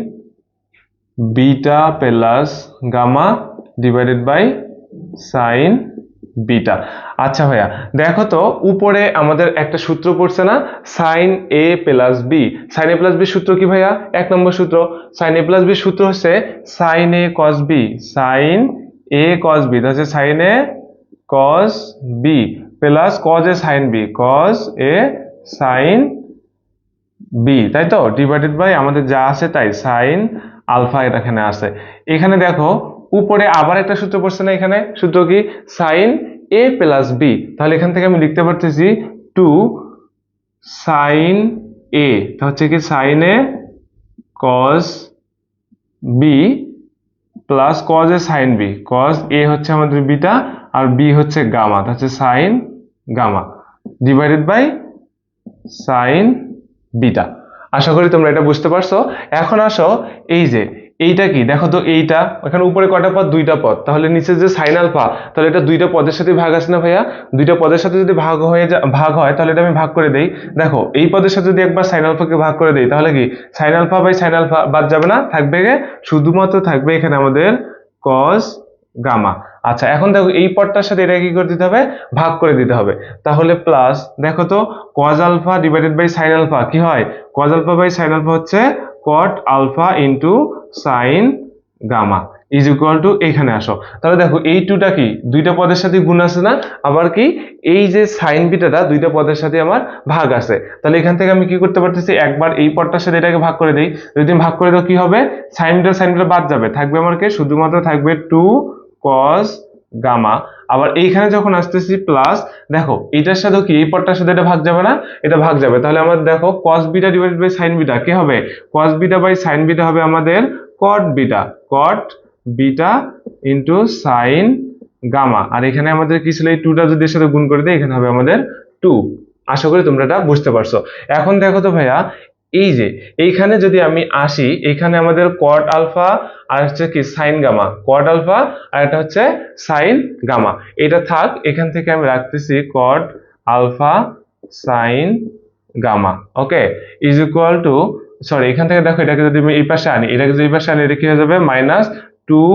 beta plus gamma divided by sine beta. আচ্ছা ভাইয়া দেখো তো উপরে আমাদের একটা সূত্র পড়ছে না, সাইন এ প্লাস বি। সাইন এ প্লাস বি সূত্র কি ভাইয়া, 1 নম্বর সূত্র। সাইন এ প্লাস বি সূত্র হচ্ছে sign A cos B, sign A cos B হচ্ছে sign A cos B plus cos A sine B, cos A sine B, তাই তো, ডিভাইডেড বাই আমাদের যা আছে তাই সাইন আলফা এখানে আছে। এখানে দেখো উপরে আবার একটা সূত্র পড়ছে না, এখানে সূত্র কি সাইন এ প্লাস বি। তাহলে এখান থেকে আমি লিখতে পারতেছি 2 সাইন এ, তা হচ্ছে কি sine A cos B plus cos A sine B, cos A হচ্ছে আমাদের বিটা আর বি হচ্ছে গামা, তা হচ্ছে sine gamma divided by sine beta. আশা করি তোমরা এটা বুঝতে পারছো। এখন আসো এই যে এইটা কি দেখো তো, এইটা এখানে উপরে কয়টা পদ, 2টা পদ, তাহলে নিচে যে সাইন আলফা, তাহলে এটা 2টা পদের সাথে ভাগ আছে না ভাইয়া, 2টা পদের সাথে যদি ভাগ হয় তাহলে এটা আমি ভাগ করে দেই। দেখো এই পদের সাথে যদি একবার সাইন আলফাকে ভাগ করে দেই, তাহলে কি sine alpha by sine alpha বাদ যাবে না, থাকবে শুধুমাত্র থাকবে এখানে আমাদের কস গামা। আচ্ছা এখন দেখো এই পদটার সাথে এটা কি করে দিতে হবে, ভাগ করে দিতে হবে। তাহলে প্লাস দেখো তো cos alpha divided by sin alpha কি হয়, cos alpha by sin alpha হচ্ছে cot alpha into sin gamma is equal to, এখানে আসো তাহলে দেখো এই টুটা কি 2টা পদের সাথে গুণ আছে না, আবার কি এই যে sin বিটাটা 2টা পদের সাথে আমার ভাগ আছে। তাহলে এখান থেকে আমি কি করতে পারতেছি, একবার এই পদটার সাথে এটাকে ভাগ করে দেই, যদি আমি ভাগ করে দাও কি হবে, sin বিটা বাদ যাবে, থাকবে আমার কি শুধুমাত্র থাকবে 2 cos গামা। আবার এইখানে যখন আসতেছি প্লাস, দেখো এটার সাথে কি এই পদটার সাথে এটা ভাগ যাবে না, এটা ভাগ যাবে, তাহলে আমাদের দেখো cos beta divided by sin beta কি হবে, cos beta by sin beta হবে আমাদের cot বিটা ইনটু sin গামা। আর এখানে আমাদের কি ছিল, এই 2টা যদি এর সাথে গুণ করে দেই এখানে হবে আমাদের 2। আশা করি তোমরা এটা বুঝতে পারছো। এখন দেখো তো ভাইয়া, এই যে এইখানে যদি আমি আসি, এইখানে আমাদের cot আলফা আর হচ্ছে কি sin গামা, cot আলফা আর এটা হচ্ছে sin গামা, এটা থাক, এখান থেকে আমি রাখতেছি cot alpha sin gamma. Okay, is equal to, sorry এখান থেকে দেখো এটাকে যদি আমি এই পাশে আনি, এটাকে যদি এই পাশে আনি, এটা কি হয়ে যাবে minus 2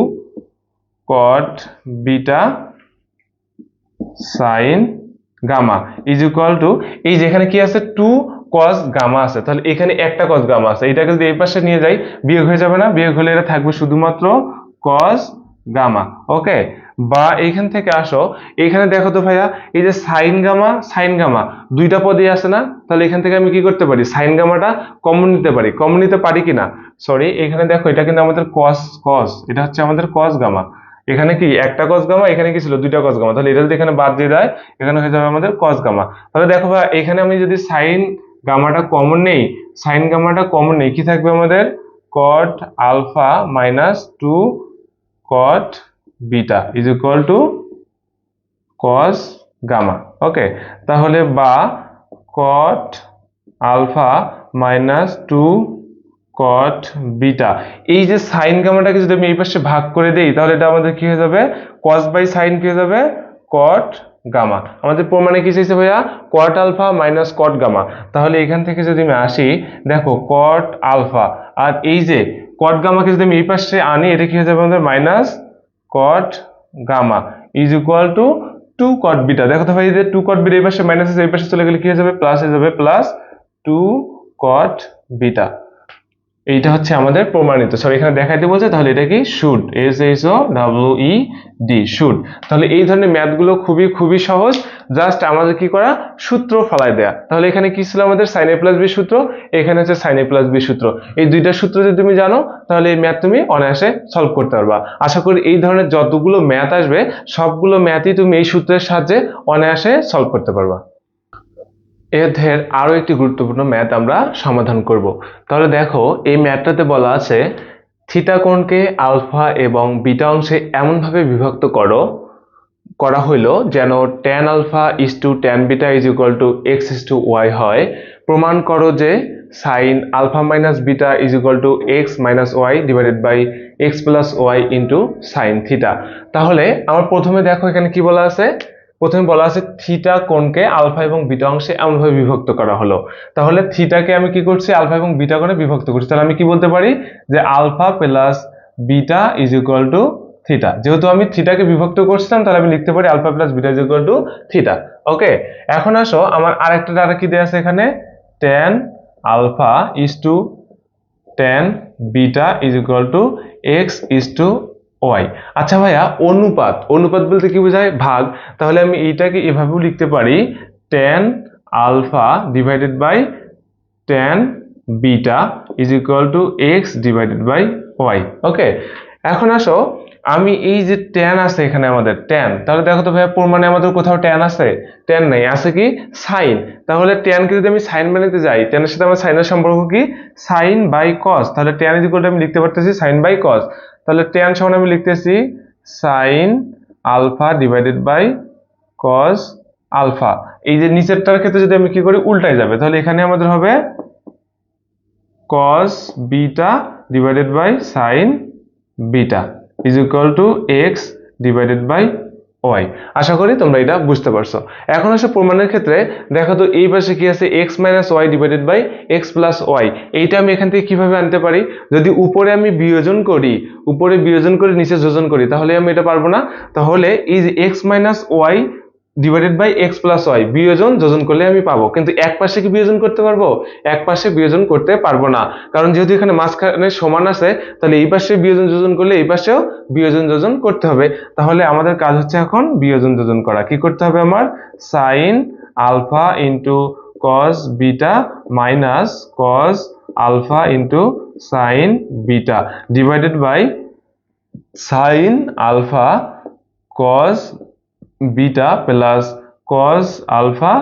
cot beta sin gamma is equal to, এই যেখানে কি আছে 2 cos গামা আছে, তাহলে এখানে একটা cos গামা আছে, এটাকে যদি এই পাশে নিয়ে যাই বিয়োগ হয়ে যাবে না, বিয়োগ হলে এটা থাকবে শুধুমাত্র cos গামা। ওকে, বা এইখান থেকে আসো, এখানে দেখো তো ভাইয়া, এই যে sin গামা দুইটা পদই আছে না, তাহলে এখান থেকে আমি কি করতে পারি, sin গামাটা কমন নিতে পারি কিনা, সরি এখানে দেখো এটা কিন্তু আমাদের cos, এটা হচ্ছে আমাদের cos গামা, এখানে কি একটা cos গামা, এখানে কি ছিল দুইটা cos গামা, তাহলে এটা যদি এখানে বাদ দিয়ে দেয় এখানে হয়ে যাবে আমাদের cos গামা। তাহলে দেখো ভাই, এখানে আমি যদি sin গামাটা কমন নেই, কি থাকবে আমাদের cot alpha minus 2 cot beta is equal to cos গামা। ওকে, তাহলে বা cot alpha minus 2 cot beta, এই যে sin গামাটাকে যদি আমি এই পাশে ভাগ করে দেই তাহলে এটা আমাদের কি হয়ে যাবে, cos বাই sin কি হয়ে যাবে cot গামা। আমাদের প্রমাণে কি চাইছে ভাইয়া, cot alpha minus cot gamma, তাহলে এখান থেকে যদি আমি আসি, দেখো cot আলফা আর এই যে cot গামাকে যদি আমি এই পাশে আনি, এটা কি হয়ে যাবে আমাদের minus cot gamma is equal to 2 cot beta. দেখো তো ভাই, এই যে 2 cot বিটা এই পাশে মাইনাস আছে, এই পাশে চলে গেলে কি হয়ে যাবে প্লাস হয়ে যাবে, প্লাস 2 cot বিটা। এইটা হচ্ছে আমাদের প্রমাণিত, সরি এখানে দেখাইতে বলছে, তাহলে এটা কি শুড, SHOOD শুড। তাহলে এই ধরনের ম্যাথগুলো খুবই সহজ, জাস্ট আমাদের কি করা, সূত্র ফলাই দেয়া। তাহলে এখানে কি ছিল আমাদের sin a প্লাস বি সূত্র, এখানে হচ্ছে sin a প্লাস বি সূত্র, এই দুইটা সূত্র যদি তুমি জানো তাহলে এই ম্যাথ তুমি অনায়াসে সলভ করতে পারবা। আশা করি এই ধরনের যতগুলো ম্যাথ আসবে সবগুলো ম্যাথই তুমি এই সূত্রের সাহায্যে অনায়াসে সলভ করতে পারবা। এর আরো একটি গুরুত্বপূর্ণ ম্যাথ আমরা সমাধান করব। তাহলে দেখো এই ম্যাথটাতে বলা আছে থিটা কোণকে আলফা এবং বিটা অংশে এমনভাবে বিভক্ত করা হইল যেন tan alpha is to tan beta is equal to x is to y হয়। প্রমাণ করো যে sin alpha minus beta is equal to x minus Y divided by x plus y into sine theta. তাহলে আমার প্রথমে দেখো এখানে কি বলা আছে, প্রথমে বলা আছে থিটা কোণকে আলফা এবং বিটা অংশে এমনভাবে বিভক্ত করা হলো। তাহলে থিটাকে আমি কি করছি, আলফা এবং বিটা কোণে বিভক্ত করছি, তাহলে আমি কি বলতে পারি যে alpha plus beta is equal to theta. যেহেতু আমি থিটাকে বিভক্ত করছিলাম তাহলে আমি লিখতে পারি alpha plus beta is equal to theta. Okay, এখন আসো আমার আরেকটা দ্বারা কি দেয়া আছে এখানে, tan alpha is to tan beta is equal to x is to y. আচ্ছা ভাইয়া, অনুপাত বলতে কি বোঝায়, ভাগ, তাহলে আমি এইটাকে এভাবেও লিখতে পারি tan alpha divided by tan beta is equal to x divided by Y. Okay, এখন আসো আমি এই যে tan আছে এখানে আমাদের tan, তাহলে দেখো তো ভাইয়া প্রমাণে আমাদের কোথাও tan আছে, tan নেই, আছে কি sin। তাহলে tan কে যদি আমি sin বানাতে যাই, tan এর সাথে আমার sin এর সম্পর্ক কি sin বাই cos, তাহলে tan ইজ ইকুয়াল টু আমি লিখতে পারতেছি sin বাই cos, তাহলে tan সমান আমি লিখতেছি sin alpha divided by cos alpha. এই যে নিচেরটার ক্ষেত্রে যদি আমি কি করি উল্টায় যাবে, তাহলে এখানে আমাদের হবে cos beta divided by sin beta is equal to x divided by Y. আশা করি তোমরা এটা বুঝতে পারছো। এখন আসলে প্রমাণের ক্ষেত্রে দেখো তো এই পাশে কি আছে x minus Y divided by x plus y, এইটা আমি এখান থেকে কিভাবে আনতে পারি, যদি উপরে আমি বিয়োজন করি নিচে যোজন করি তাহলে আমি এটা পারবো না। তাহলে এই যে x minus Y divided by x plus y যোজন করলে আমি পাবো, কিন্তু এক পাশে কি বিয়োজন করতে পারবো, এক পাশে বিয়োজন করতে পারবো না, কারণ যেহেতু এখানে মাঝখানে সমান আছে তাহলে এই পাশে বিয়োজন যোজন করলে এই পাশেও বিয়োজন যোজন করতে হবে। তাহলে আমাদের কাজ হচ্ছে এখন বিয়োজন যোজন করা। কি করতে হবে আমার, sin alpha into cos beta minus cos alpha into sin beta divided by sin alpha cos beta plus cos alpha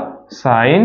sine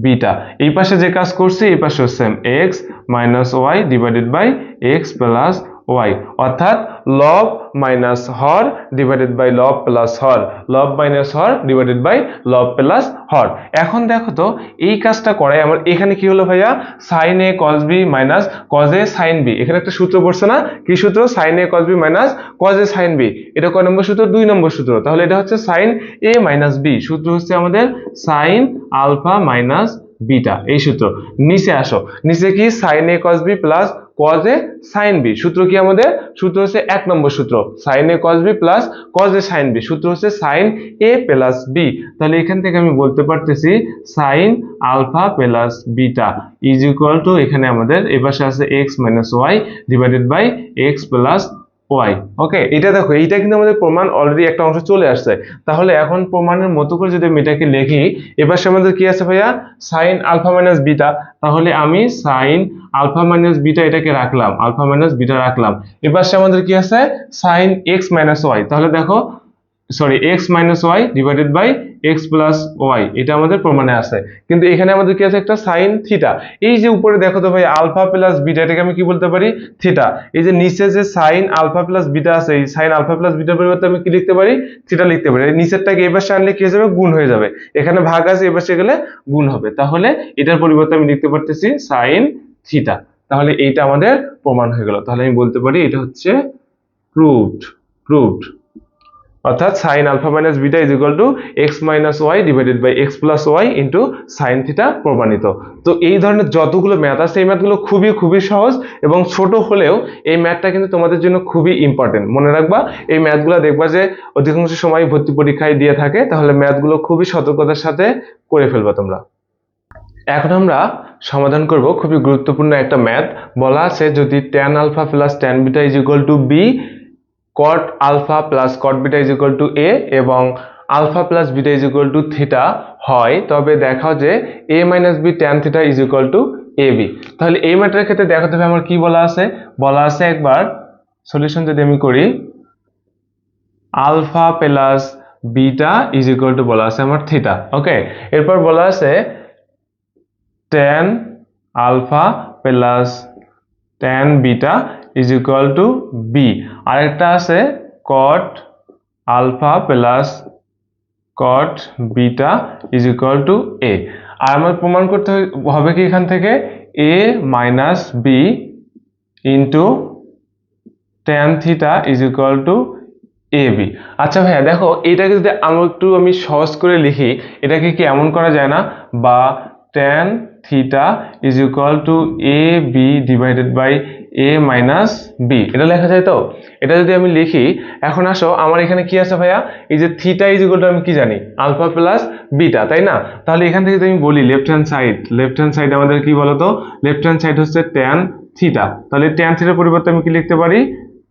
beta. এই পাশে যে কাজ করছি এই পাশে same, x minus Y divided by x plus y, অর্থাৎ লব minus হর ডিভাইডেড বাই লব প্লাস হর, লব মাইনাস হর ডিভাইডেড বাই লব প্লাস হর। এখন দেখো তো এই কাজটা করে আমার এখানে কি হলো ভাইয়া, sine a cos b minus cos a sine b. এখানে একটা সূত্র পড়ছে না, কি সূত্র, sine a cos b minus cos a sine b. এটা কয় নম্বর সূত্র, 2 নম্বর সূত্র। তাহলে এটা হচ্ছে সাইন এ মাইনাস বি, সূত্র হচ্ছে আমাদের সাইন আলফা মাইনাস বিটা, এই সূত্র। নিচে আসো, নিচে কি sine a cos b plus cos a sine b, সূত্র কি আমাদের, সূত্র হচ্ছে 1 নম্বর সূত্র, sine a cos b plus cos a sine b, সূত্র হচ্ছে সাইন এ প্লাস বি। তাহলে এখান থেকে আমি বলতে পারতেছি sine alpha plus beta is equal to, এখানে আমাদের এই পাশে আছে X minus Y divided by x plus Y. Okay, এটা দেখো, এইটা কিন্তু আমাদের প্রমাণ অলরেডি একটা অংশ চলে আসছে। তাহলে এখন প্রমাণের মতো করে যদি আমি এটাকে লিখি, এবার আমাদের কি আছে ভাইয়া, সাইন আলফা মাইনাস বিটা। তাহলে আমি সাইন আলফা মাইনাস বিটা এটাকে রাখলাম, আলফা মাইনাস বিটা রাখলাম। এবার আমাদের কি আছে, সাইন এক্স মাইনাস ওয়াই। তাহলে দেখো, sorry, x minus Y divided by x plus y, এটা আমাদের প্রমাণে আছে। কিন্তু এখানে আমাদের কি আছে, একটা সাইন থিটা। এই যে উপরে দেখো তো ভাই, আলফা প্লাস বিটা, এটাকে আমি কি বলতে পারি, থিটা। এই যে নিচে যে সাইন আলফা প্লাস বিটা আছে, এই সাইন আলফা প্লাস বিটার পরিবর্তে আমি কি লিখতে পারি, থিটা লিখতে পারি। এই নিচেরটাকে এবার আনলে কি হয়ে যাবে, গুণ হয়ে যাবে। এখানে ভাগ আছে, এবার গেলে গুণ হবে। তাহলে এটার পরিবর্তে আমি লিখতে পারতেছি সাইন থিটা। তাহলে এইটা আমাদের প্রমাণ হয়ে গেল। তাহলে আমি বলতে পারি এটা হচ্ছে প্রুভড, প্রুভড। অর্থাৎ sine alpha minus beta is equal to x minus Y divided by x plus y into sine theta প্রমাণিত। তো এই ধরনের যতগুলো ম্যাথ আছে এই ম্যাথগুলো খুবই খুবই সহজ এবং ছোট হলেও এই ম্যাথটা কিন্তু তোমাদের জন্য খুবই ইম্পর্টেন্ট। মনে রাখবা, এই ম্যাথগুলো দেখবা যে অধিকাংশ সময় ভর্তি পরীক্ষায় দিয়ে থাকে, তাহলে ম্যাথগুলো খুবই সতর্কতার সাথে করে ফেলবা তোমরা। এখন আমরা সমাধান করব খুবই গুরুত্বপূর্ণ একটা ম্যাথ। বলা আছে যদি tan alpha plus tan beta is equal to B, cot alpha plus cot beta is equal to A এবং alpha plus beta is equal to theta হয়, তবে দেখাও যে a minus B tan theta is equal to A B. তাহলে এই ম্যাটারের ক্ষেত্রে দেখাতে হবে আমার কি বলা আছে, বলা আছে একবার সলিউশন যদি আমি করি, alpha plus beta is equal to বলা আছে আমার থিটা। ওকে, এরপর বলা আছে tan alpha plus tan beta is equal to B, আরেকটা আছে cot alpha plus cot beta is equal to A. আর আমার প্রমাণ করতে হবে কি এখান থেকে, a minus B into tan theta is equal to A B. আচ্ছা ভাইয়া দেখো, এটাকে যদি আমি সহজ করে লিখি, এটাকে কি এমন করা যায় না, বা tan theta is equal to A B divided by A minus b, এটা লেখা যায় তো? এটা যদি আমি লিখি, এখন আসো আমার এখানে কি আছে ভাইয়া, এই যে থিটা ইজ ইকুয়াল টু আমি কি জানি, আলফা প্লাস বিটা, তাই না? তাহলে এখান থেকে যদি আমি বলি লেফট হ্যান্ড সাইড আমাদের কি বলতো, লেফট হ্যান্ড সাইড হচ্ছে tan থিটা। তাহলে tan থিটার পরিবর্তে আমি কি লিখতে পারি,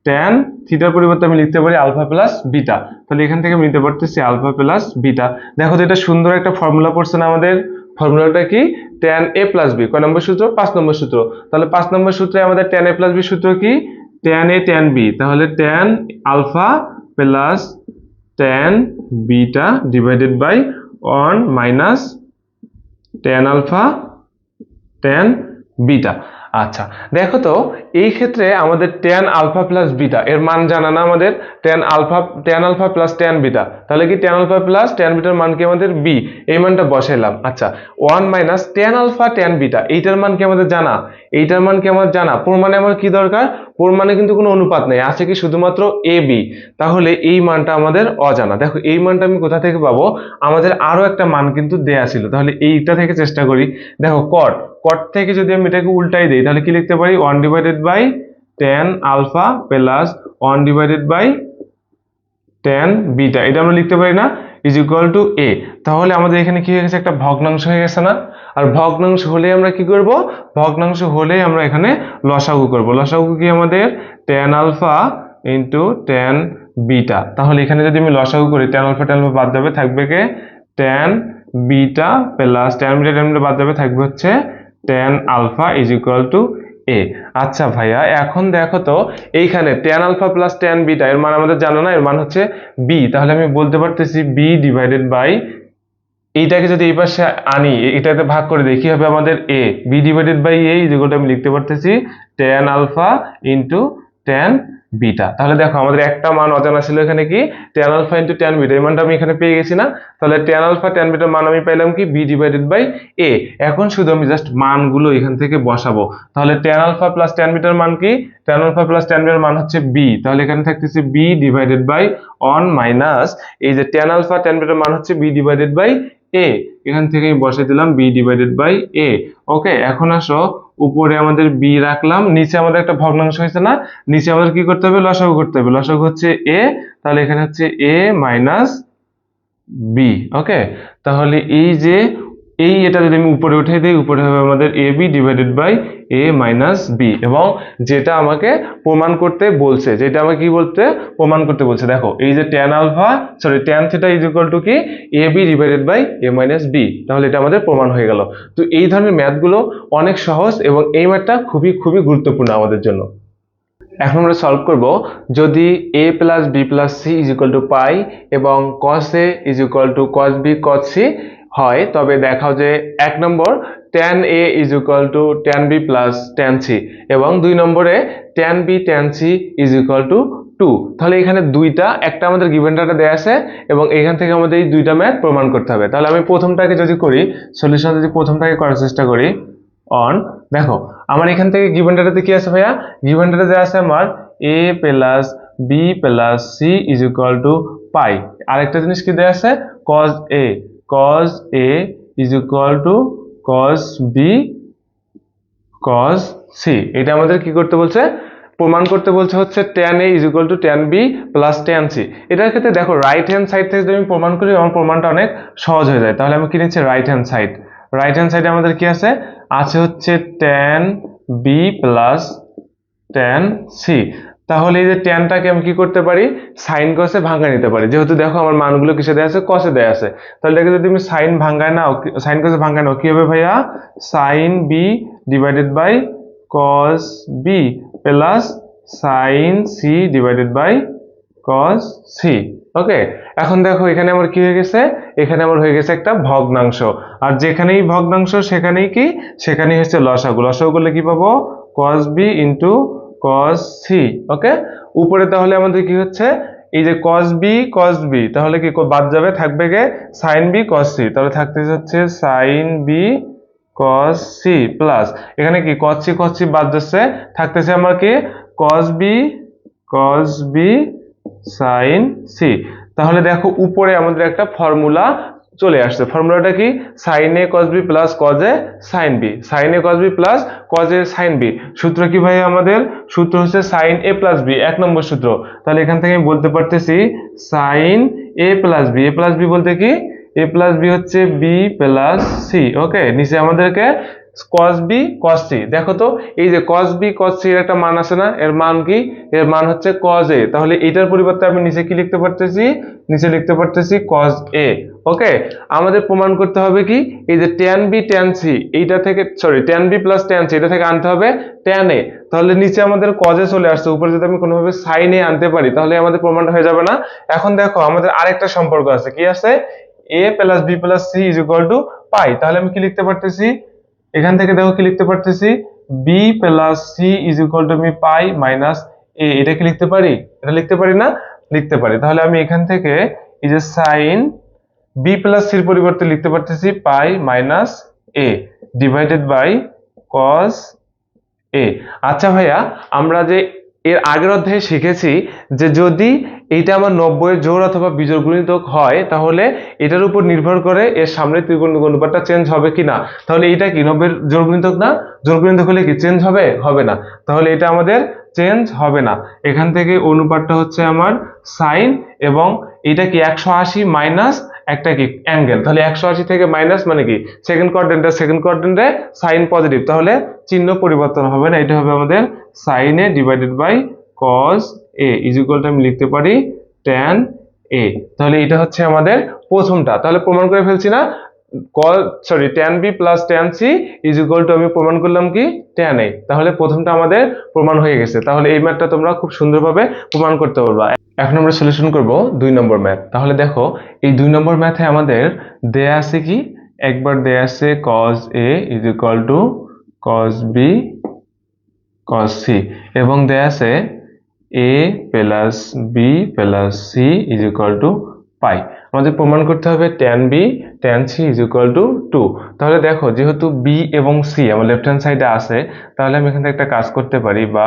tan থিটার পরিবর্তে আমি লিখতে পারি আলফা প্লাস বিটা। তাহলে এখান থেকে আমি নিতে পারতেছি আলফা প্লাস বিটা। দেখো তো এটা সুন্দর একটা ফর্মুলা পড়ছে না আমাদের, ফর্মুলাটা কি, tan a প্লাস বি, কয় নম্বর সূত্র, 5 নম্বর সূত্র। তাহলে 5 নম্বর সূত্রে আমাদের tan a প্লাস বি সূত্র কি, tan a tan b, তাহলে tan alpha plus tan beta divided by 1 minus tan alpha tan beta. আচ্ছা দেখো তো, এই ক্ষেত্রে আমাদের tan আলফা প্লাস বিটা এর মান জানা না আমাদের, tan alpha plus tan beta, তাহলে কি tan আলফা প্লাস tan বিটার মান কি আমাদের b, এই মানটা বসাইলাম। আচ্ছা 1 minus tan alpha tan beta, এইটার মান কি আমাদের জানা, এইটার মান কি আমাদের জানা। প্রমাণে আমার কি দরকার, প্রমাণে কিন্তু কোনো অনুপাত নেই, আছে কি শুধুমাত্র a b, তাহলে এই মানটা আমাদের অজানা। দেখো এই মানটা আমি কোথা থেকে পাবো, আমাদের আরো একটা মান কিন্তু দেয়া ছিল, তাহলে এইটা থেকে চেষ্টা করি। দেখো cot থেকে যদি আমি এটাকে উল্টাই দেই, তাহলে কি লিখতে পারি, 1 divided by tan alpha plus 1 divided by tan beta, এটা আমরা লিখতে পারি না, ইজ ইকুয়াল টু a। তাহলে আমাদের এখানে কি হয়ে গেছে, একটা ভগ্নাংশ হয়ে গেছে না। আর ভগ্নাংশ হলে আমরা কি করব, ভগ্নাংশ হলে আমরা এখানে লসাগু করব। লসাগু কি আমাদের tan alpha into tan beta. তাহলে এখানে যদি আমি লসাগু করি, tan আলফা বাদ যাবে, থাকবে কে tan beta plus tan beta বাদ যাবে, থাকবে হচ্ছে tan alpha is equal to A. আচ্ছা ভাইয়া, এখন দেখো তো এইখানে tan alpha plus tan beta এর মান আমাদের জানো না, এর মান হচ্ছে বি। তাহলে আমি বলতে পারতেছি বি ডিভাইডেড বাই, এইটাকে যদি এই পাশে আনি, এটাতে ভাগ করে দিই, কি হবে আমাদের এ। বি ডিভাইডেড বাই এ যেটা আমি লিখতে পারতেছি tan alpha into tan beta. তাহলে দেখো আমাদের একটা মান অজানা ছিল এখানে, কি tan alpha into tan beta, এই মানটা আমি এখানে পেয়ে গেছি না। তাহলে tan আলফা tan বিটার মান আমি পাইলাম কি বি ডিভাইডেড বাই এ। এখন শুধু আমি জাস্ট মানগুলো এখান থেকে বসাবো। তাহলে tan আলফা প্লাস tan বিটার মান কি, tan আলফা প্লাস tan বিটার মান হচ্ছে বি। তাহলে এখানে থাকতেছে b divided by one minus এই যে tan আলফা tan বিটার মান হচ্ছে বি ডিভাইডেড বাই এ। এখান থেকে বসে দিলাম বি ডিভাইডেড বাই এ। ওকে, এখন আসো উপরে আমাদের বি রাখলাম, নিচে আমাদের একটা ভগ্নাংশ হয়েছে না, নিচে আমাদের কি করতে হবে, লসাগু করতে হবে। লসাগু হচ্ছে এ, তাহলে এখানে হচ্ছে এ মাইনাস বি। ওকে, তাহলে এই যে এটা যদি আমি উপরে উঠে দিই, উপরে হবে আমাদের A B divided by A minus B. এবং যেটা আমাকে প্রমাণ করতে বলছে, যেটা আমাকে কি বলতে প্রমাণ করতে বলছে, দেখো এই যে tan alpha tan theta is equal to কি a B divided by A minus b. তাহলে এটা আমাদের প্রমাণ হয়ে গেল। তো এই ধরনের ম্যাথগুলো অনেক সহজ এবং এই ম্যাথটা খুবই খুবই গুরুত্বপূর্ণ আমাদের জন্য। এখন আমরা সলভ করব, যদি a plus b plus c is equal to pi এবং cos a is equal to cos b cos c হয়, তবে দেখাও যে 1 নম্বর tan a is equal to tan b plus tan c এবং 2 নম্বরে tan b tan c is equal to 2। তাহলে এখানে দুইটা, একটা আমাদের গিভেন ডাটা দেয়া আছে এবং এখান থেকে আমাদের এই দুইটা ম্যাথ প্রমাণ করতে হবে। তাহলে আমি প্রথমটাকে যদি করি, সলিউশন যদি প্রথমটাকে করার চেষ্টা করি অন, দেখো আমার এখান থেকে গিভেন ডাটাতে কি আছে ভাইয়া, গিভেন ডাটাতে আছে আমার a plus b plus c is equal to pi. আরেকটা জিনিস কি দেয়া আছে, cos a is equal to cos b cos c। এটা আমাদের কি করতে বলছে, প্রমাণ করতে বলছে হচ্ছে tan a is equal to tan b plus tan c। এটার ক্ষেত্রে দেখো রাইট হ্যান্ড সাইড থেকে যদি আমি প্রমাণ করি, আমার প্রমাণটা অনেক সহজ হয়ে যায়। তাহলে আমি কি নিচ্ছি, right hand side. Right hand সাইডে আমাদের কি আছে, হচ্ছে tan b plus tan c। তাহলে এই যে ট্যানটাকে আমি কি করতে পারি, সাইন কসে ভাঙায় নিতে পারি। যেহেতু দেখো আমার মানগুলো কিসে দেয়া আছে, কসে দেয়া আছে। তাহলে এটাকে যদি আমি সাইন ভাঙায় নাও, সাইন কসে ভাঙায় নাও, কি হবে ভাইয়া, sine b divided by cos B plus sine c divided by cos c. Okay, এখন দেখো এখানে আমার কি হয়ে গেছে, এখানে আমার হয়ে গেছে একটা ভগ্নাংশ। আর যেখানেই ভগ্নাংশ সেখানেই কি, সেখানেই হচ্ছে লসাগু। লসাগু করলে কি পাবো, cos b into cos c। ওকে, উপরে তাহলে আমাদের কি হচ্ছে, এই যে cos b তাহলে কি বাদ যাবে, থাকবে গে sin b cos c। তাহলে থাকতে হচ্ছে sin b cos c plus এখানে কি cos c বাদ যাচ্ছে, থাকতেছে আমার কি cos b sin c। তাহলে দেখো উপরে আমাদের একটা ফর্মুলা চলে আসছে। ফর্মুলাটা কি, sin a cos b plus cos a sin b, sin a cos b plus cos a sin b। সূত্র কি ভাই, আমাদের সূত্র হচ্ছে sin a প্লাস b, 1 নম্বর সূত্র। তাহলে এখান থেকে আমি বলতে পারতেছি sin a plus b, a plus b বলতে কি, a প্লাস b হচ্ছে b প্লাস c। ওকে, নিচে আমাদেরকে cos b cos c, দেখো তো এই যে cos b cos c এর একটা মান আছে না, এর মান কি, এর মান হচ্ছে cos a। তাহলে এটার পরিবর্তে আমি নিচে কি লিখতে পারতেছি, নিচে লিখতে পারতেছি cos a। ওকে, আমাদের প্রমাণ করতে হবে কি, এই যে tan b tan c এইটা থেকে, tan b plus tan c এটা থেকে আনতে হবে tan a। তাহলে নিচে আমাদের cos a চলে আসছে, উপরে যদি আমি কোনোভাবে sin a আনতে পারি তাহলে আমাদের প্রমাণটা হয়ে যাবে না। এখন দেখো আমাদের আরেকটা সম্পর্ক আছে, কি আছে, a plus b plus c is equal to pi. তাহলে আমি কি লিখতে পারতেছি, এখান থেকে দেখো কি লিখতে পারতেছি, b plus c is equal to আমি পাই মাইনাস a। এটা কি লিখতে পারি, এটা লিখতে পারি না, লিখতে পারি। তাহলে আমি এখান থেকে এই যে সাইন b প্লাস c এর পরিবর্তে লিখতে পারতেছি pi minus a divided by cos a। আচ্ছা ভাইয়া, আমরা যে এর আগের অধ্যায়ে শিখেছি যে যদি এইটা আমার 90 এর জোড় অথবা বিজোড় গুণিতক হয়, তাহলে এটার উপর নির্ভর করে এর সামনে ত্রিকোণমিতিক অনুপাতটা চেঞ্জ হবে কিনা। তাহলে এটা কি 90 এর জোড় গুণিতক না, জোড় গুণিতক হলে কি চেঞ্জ হবে, হবে না। তাহলে এটা আমাদের চেঞ্জ হবে না। এখান থেকে অনুপাতটা হচ্ছে আমার সাইন, এবং এটা কি 180 মাইনাস একটা কি অ্যাঙ্গেল। তাহলে 180 থেকে মাইনাস মানে কি সেকেন্ড কোয়াড্রেন্টে সাইন পজিটিভ, তাহলে চিহ্ন পরিবর্তন হবে না। এটা হবে আমাদের sine a divided by cos a is equal to আমি লিখতে পারি tan a। তাহলে এটা হচ্ছে আমাদের প্রথমটা, তাহলে প্রমাণ করে ফেলছি না। tan b plus tan c is equal to আমি প্রমাণ করলাম কি tan a। তাহলে প্রথমটা আমাদের প্রমাণ হয়ে গেছে। তাহলে এই ম্যাথটা তোমরা খুব সুন্দরভাবে প্রমাণ করতে পারবা। এখন আমরা সলিউশন করব 2 নম্বর ম্যাথ। তাহলে দেখো এই 2 নম্বর ম্যাথে আমাদের দেয়া আছে কি, একবার দেয়া আছে cos a is equal to cos b cos c এবং দেয়া আছে a plus b plus c is equal to pi. আমাদের প্রমাণ করতে হবে tan b tan c is equal to 2। তাহলে দেখো যেহেতু b এবং c আমার লেফট হ্যান্ড সাইডে আছে, তাহলে আমি এখান থেকে একটা কাজ করতে পারি, বা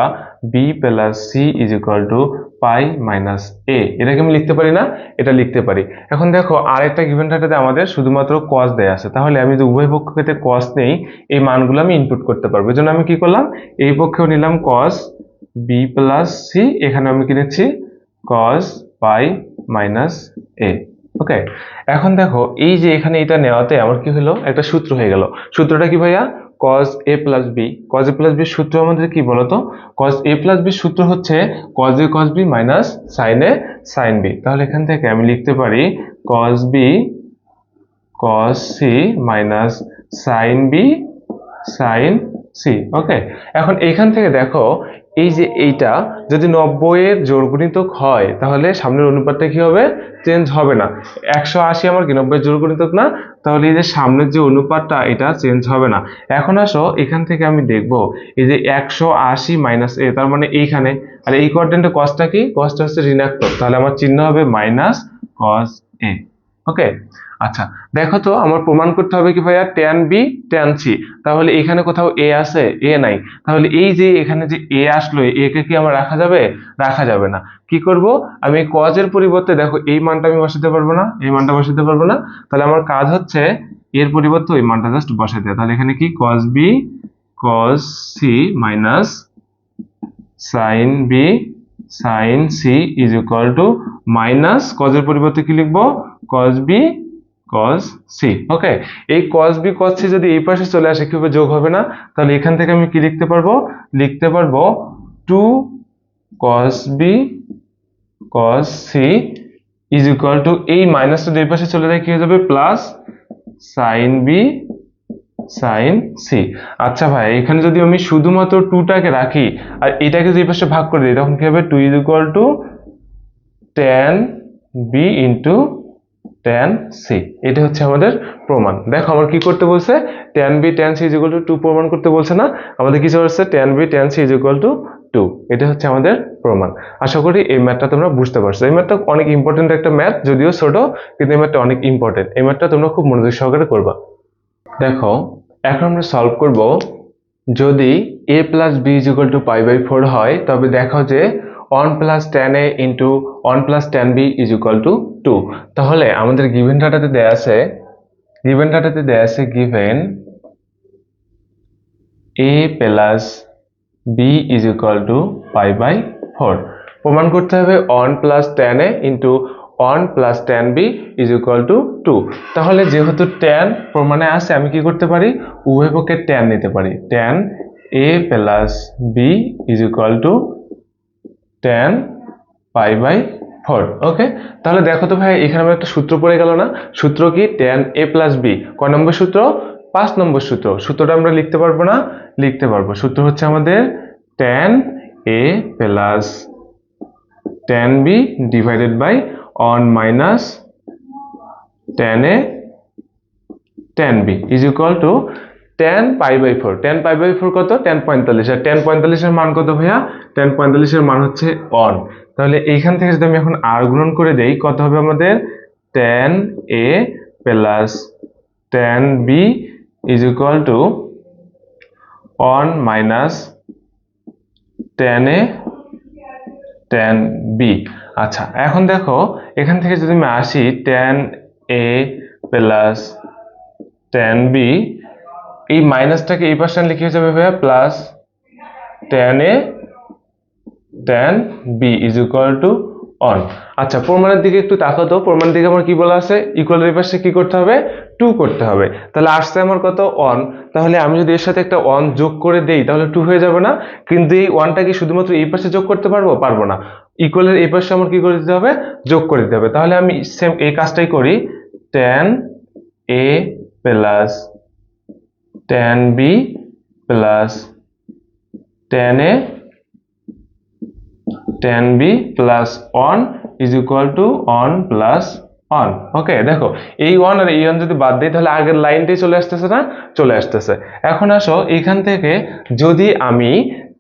b plus c is equal to pi minus a, এটাকে আমি লিখতে পারি না? এটা লিখতে পারি। এখন দেখো আরেকটা গিভেন ডাটাতে আমাদের শুধুমাত্র cos দেয়া আছে, তাহলে আমি যদি উভয় পক্ষতে cos নেই, এই মানগুলো আমি ইনপুট করতে পারবো। এজন্য আমি কি করলাম, এই পক্ষেও নিলাম cos b প্লাস c, এখানে আমি কি নিচ্ছি cos পাই মাইনাস a। ওকে, এখন দেখো এই যে এখানে এটা নেওয়াতে আমার কি হলো, একটা সূত্র হয়ে গেল। সূত্রটা কি ভাইয়া, cos a plus b। cos a plus b সূত্র আমাদের কি বলতো, cos a প্লাস b সূত্র হচ্ছে cos a cos b minus sin a sin b। তাহলে এখান থেকে আমি লিখতে পারি cos b cos c minus sin b sin c। ওকে, এখন এখান থেকে দেখো এই যে এইটা যদি 90 এর জোড় গুণিতক হয়, তাহলে সামনের অনুপাতটা কি হবে, চেঞ্জ হবে না। 180 আমার কি 90 এর জোড় গুণিতক না, তাহলে এই যে সামনের যে অনুপাতটা এটা চেঞ্জ হবে না। এখন আসো এখান থেকে আমি দেখব এই যে 180 মাইনাস a, তার মানে এইখানে, আর এই কোয়াড্রেন্টে cosটা কি, cosটা হচ্ছে ঋণাত্মক, তাহলে আমার চিহ্ন হবে মাইনাস cos a। ওকে, আচ্ছা দেখো তো আমার প্রমাণ করতে হবে কি ভাইয়া, tan b tan c। তাহলে এখানে কোথাও a আছে, a নাই। তাহলে এই যে এখানে যে a আসলো, a কে কি আমার রাখা যাবে, রাখা যাবে না। কি করব, আমি cos এর পরিবর্তে দেখো এই মানটা আমি বসাতে পারবো না, এই মানটা বসাতে পারবো না। তাহলে আমার কাজ হচ্ছে এর পরিবর্তে ওই মানটা জাস্ট বসাতে দেওয়া। তাহলে এখানে কি cos b cos c minus sin b sin c is equal two minus cos এর পরিবর্তে কি লিখবো, cos b cos c। ওকে, এই cos b cos c যদি এই পাশে চলে আসে, কি হবে, যোগ হবে না। তাহলে এখান থেকে আমি কি লিখতে পারবো, লিখতে পারবো 2 cos b cos c is equal to, এই মাইনাসটা দুই পাশে চলে যায় কি হয়ে যাবে, plus sin b sin c। আচ্ছা ভাই, এখানে যদি আমি শুধুমাত্র 2টাকে রাখি আর এটাকে যদি এই পাশে ভাগ করে দিই, তখন কি হবে, 2 is equal to tan b into tan c। এটা হচ্ছে আমাদের প্রমাণ। দেখো আমার কি করতে বলছে, tan b tan c is equal to 2 প্রমাণ করতে বলছে না, আমাদের কি বলছে, tan b tan c is equal to 2। এটা হচ্ছে আমাদের প্রমাণ। আশা করি এই ম্যাথটা তোমরা বুঝতে পারছো। এই ম্যাথটা অনেক ইম্পর্টেন্ট একটা ম্যাথ, যদিও ছোট, কিন্তু এই ম্যাথটা অনেক ইম্পর্টেন্ট। এই ম্যাথটা তোমরা খুব মনোযোগ সহকারে করবা। দেখো এখন আমরা সলভ করব, যদি a plus b is equal to pi by 4 হয়, তবে দেখো যে 1 plus tan a into 1 plus tan b is equal to 2। তাহলে আমাদের গিভেন ডাটাতে দেয়া আছে, given a plus b is equal to pi by 4। প্রমাণ করতে হবে 1 plus tan a into 1 plus tan b is equal to 2। তাহলে যেহেতু tan প্রমাণে আছে, আমি কি করতে পারি, উভয় পক্ষে tan নিতে পারি। tan a plus b is equal to tan pi by 4। Okay, তাহলে দেখো তো ভাই, এখানে আমার একটা সূত্র পড়ে গেল না? সূত্র কি, tan a প্লাস b। কয় নম্বর সূত্র, 5 নম্বর সূত্র। সূত্রটা আমরা লিখতে পারবো না, লিখতে পারবো। সূত্র হচ্ছে আমাদের tan a plus tan b divided by 1 minus tan a tan b is equal to tan pi by 4। tan pi by 4 কত, tan 45। আর tan 45 এর মান কত ভাইয়া, tan 45 এর মান হচ্ছে 1। তাহলে এইখান থেকে যদি আমি এখন r গুণন করে দেই, কত হবে আমাদের, tan a plus tan b is equal to 1 minus tan a tan b। আচ্ছা এখন দেখো এখান থেকে যদি আমি আসি, tan a plus tan b, এই মাইনাসটাকে এই পাশে আনলে কি হয়ে যাবে ভাইয়া, plus tan a tan b is equal to 1। আচ্ছা প্রমাণের দিকে একটু তাকাও তো, প্রমাণের দিকে আমার কি বলা আছে, ইকুয়ালের পাশে কি করতে হবে, 2 করতে হবে। তাহলে আসছে আমার কত, 1। তাহলে আমি যদি এর সাথে একটা 1 যোগ করে দেই, তাহলে 2 হয়ে যাবে না? কিন্তু এই 1টা কি শুধুমাত্র এই পাশে যোগ করতে পারবো, পারবো না। ইকুয়ালের এই পাশে আমার কি করে দিতে হবে, যোগ করে দিতে হবে। তাহলে আমি সেম এই কাজটাই করি, tan a plus tan b plus tan a tan b plus 1 is equal to 1 plus 1। ওকে, দেখো এই 1 আর এই 1 যদি বাদ দিই তাহলে আগের লাইনটাই চলে আসতেছে না, চলে আসতেছে। এখন আসো এখান থেকে যদি আমি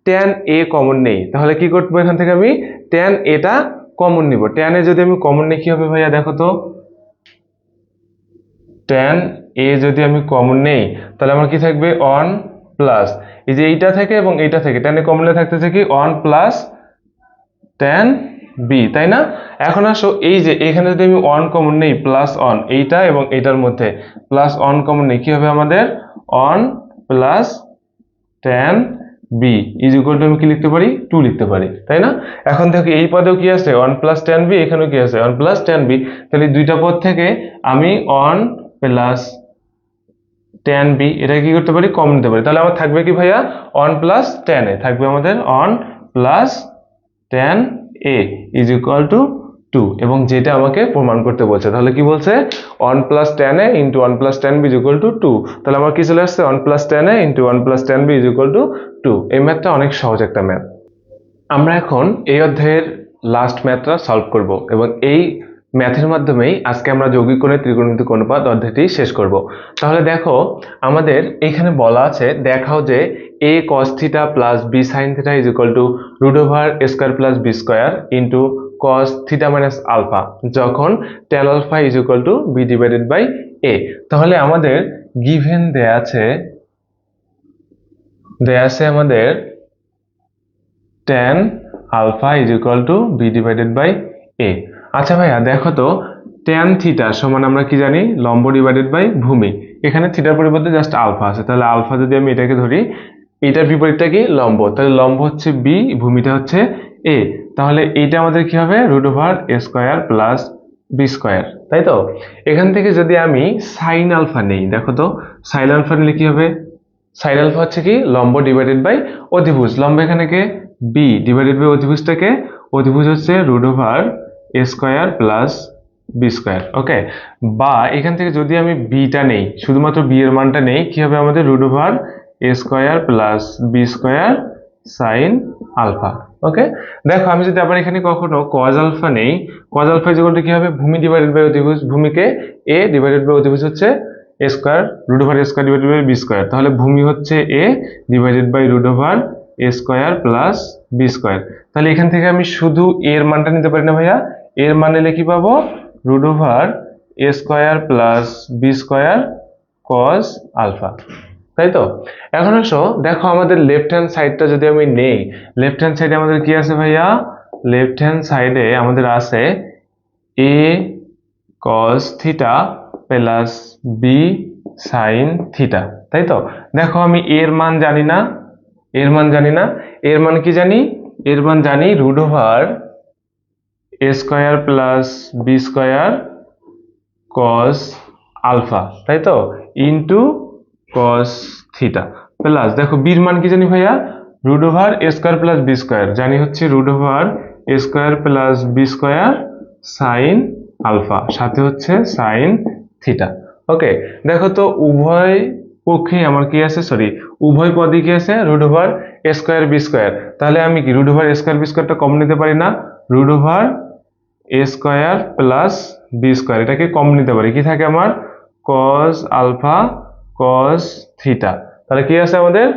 tan a কমন নেই তাহলে কি করব, এখান থেকে আমি tan a টা কমন নিব। tan a যদি আমি কমন নিই কি হবে ভাইয়া, দেখো তো tan a যদি আমি কমন নেই তাহলে আমার কি থাকবে 1 প্লাস এই যে এইটা থেকে এবং এইটা থেকে tan a কমন নিলে থাকতেছে কি 1 প্লাস tan b, তাই না? এখন আসো এই যে এখানে যদি আমি 1 কমন নেই প্লাস 1, এইটা এবং এইটার মধ্যে প্লাস 1 কমন নেই কি হবে আমাদের 1 plus tan b is equal to আমি কি লিখতে পারি 2 লিখতে পারি, তাই না? এখন দেখো এই পদেও কি আছে 1 প্লাস tan b, এখানেও কি আছে 1 প্লাস tan b। তাহলে দুইটা পদ থেকে আমি 1 প্লাস tan b এটা কি করতে পারি কমন নিতে পারি। তাহলে আমার থাকবে কি ভাইয়া 1 প্লাস tan a, থাকবে আমাদের 1 plus tan a is equal to 2, এবং যেটা আমাকে প্রমাণ করতে বলছে। তাহলে কি বলছে 1 plus tan a into 1 plus tan b is equal to 2। তাহলে আমার কি চলে আসছে 1 plus tan a into 1 plus tan b is equal to 2। এই ম্যাথটা অনেক সহজ একটা ম্যাথ। আমরা এখন এই অধ্যায়ের লাস্ট ম্যাথটা সলভ করব এবং এই ম্যাথের মাধ্যমেই আজকে আমরা যৌগিক কোণের ত্রিকোণমিতিক অনুপাত অধ্যায়টি শেষ করব। তাহলে দেখো আমাদের এখানে বলা আছে দেখাও যে a cos theta plus b sin theta is equal to root over a square plus b square into cos theta minus alpha যখন tan alpha is equal to b divided by a। তাহলে আমাদের given দেয়া আছে আমাদের tan alpha is equal to b divided by a। আচ্ছা ভাইয়া দেখো তো tan থিটা সমান আমরা কি জানি লম্ব ডিভাইডেড বাই ভূমি। এখানে থিটার পরিবর্তে জাস্ট আলফা আছে, তাহলে আলফা যদি আমি এটাকে ধরি এটার বিপরীতটা কি লম্ব, তাহলে লম্ব হচ্ছে b, ভূমিটা হচ্ছে a। তাহলে এইটা আমাদের কি হবে root over a square plus b square, তাই তো? এখান থেকে যদি আমি সাইন আলফা নেই, দেখো তো সাইন আলফা নিলে কি হবে, সাইন আলফা হচ্ছে কি লম্ব ডিভাইডেড বাই অধিভুজ। লম্ব এখানে কে b ডিভাইডেড বাই অধিভুজটাকে, অধিভুজ হচ্ছে root over a square plus b square. Okay, বা এখান থেকে যদি আমি b টা নেই, শুধুমাত্র b এর মানটা নেই, কি হবে আমাদের root over a square plus b square sine alpha. Okay, দেখো আমি যদি আবার এখানে কখনো cos আলফা নেই, cos alpha is equal to কি হবে ভূমি ডিভাইডেড বাই অধিভুজ, ভূমিকে a ডিভাইডেড বাই অধিভুজ হচ্ছে a square root over a square divided by b square. তাহলে ভূমি হচ্ছে a divided by root over a square plus b square. তাহলে এখান থেকে আমি শুধু a এর মানটা নিতে পারি না ভাইয়া, a এর মান নিলে কি পাবো root over a square plus b square cos alpha, তাই তো? এখন আসো দেখো আমাদের লেফট হ্যান্ড সাইডটা যদি আমি নেই, লেফট হ্যান্ড সাইডে আমাদের কি আছে ভাইয়া, লেফট হ্যান্ড সাইডে আমাদের আছে a cos theta plus b sin theta, তাই তো? দেখো আমি এর মান জানি না, এর মান জানি না, এর মান কি জানি, এর মান জানি root over a square plus b square cos alpha, তাই তো, ইন্টু cos থিটা প্লাস দেখো b এর মান কি জানি ভাইয়া root over a square plus b square, জানি হচ্ছে root over a square plus b square sin alpha, সাথে হচ্ছে sin থিটা। ওকে, দেখো তো উভয় পক্ষে আমার কি আছে, সরি উভয় পদে কি আছে root over a square b square. তাহলে আমি কি root over a square b স্কয়ারটা কমন নিতে পারি না, root over a square plus b square এটাকে কমন নিতে পারি, কি থাকে আমার cos আলফা cos থিটা। তাহলে কি আছে আমাদের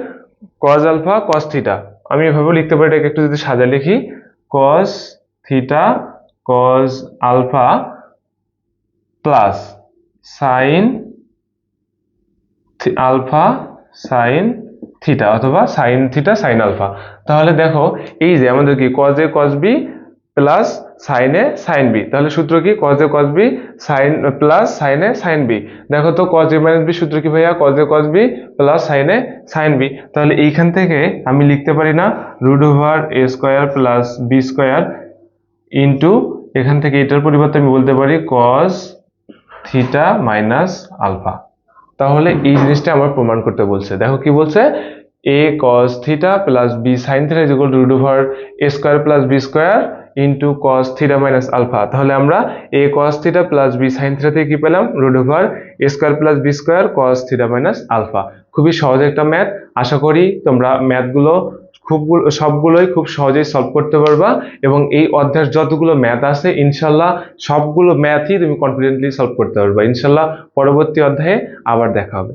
cos আলফা cos থিটা, আমি এভাবে লিখতে পারি, এটাকে একটু যদি সাজা লিখি cos theta cos alpha plus sin alpha sin theta অথবা sin থিটা sin আলফা। তাহলে দেখো এই যে আমাদের কি cos a cos b plus sin a sin b, তাহলে সূত্র কি cos a cos b sin plus sin a sin b। দেখো তো cos a minus b সূত্র কি ভাইয়া cos a cos b plus sin a sin b। তাহলে এইখান থেকে আমি লিখতে পারি না root over a square plus b square into এখান থেকে এটার পরিবর্তে আমি বলতে পারি cos থিটা মাইনাস আলফা। তাহলে এই জিনিসটা আমার প্রমাণ করতে বলছে, দেখো কি বলছে a cos theta plus b sin theta is equal to root over a square plus b square into cos theta minus alpha. তাহলে আমরা a cos theta plus b sine theta থেকে কি পেলাম, root over a square plus b square cos theta minus alpha. খুবই সহজ একটা math, আশা করি তোমরা ম্যাথগুলো সবগুলোই খুব সহজেই সলভ করতে পারবা এবং এই অধ্যায়ের যতগুলো ম্যাথ আছে ইনশাল্লাহ সবগুলো ম্যাথই তুমি কনফিডেন্টলি সলভ করতে পারবা। ইনশাল্লাহ পরবর্তী অধ্যায়ে আবার দেখা হবে।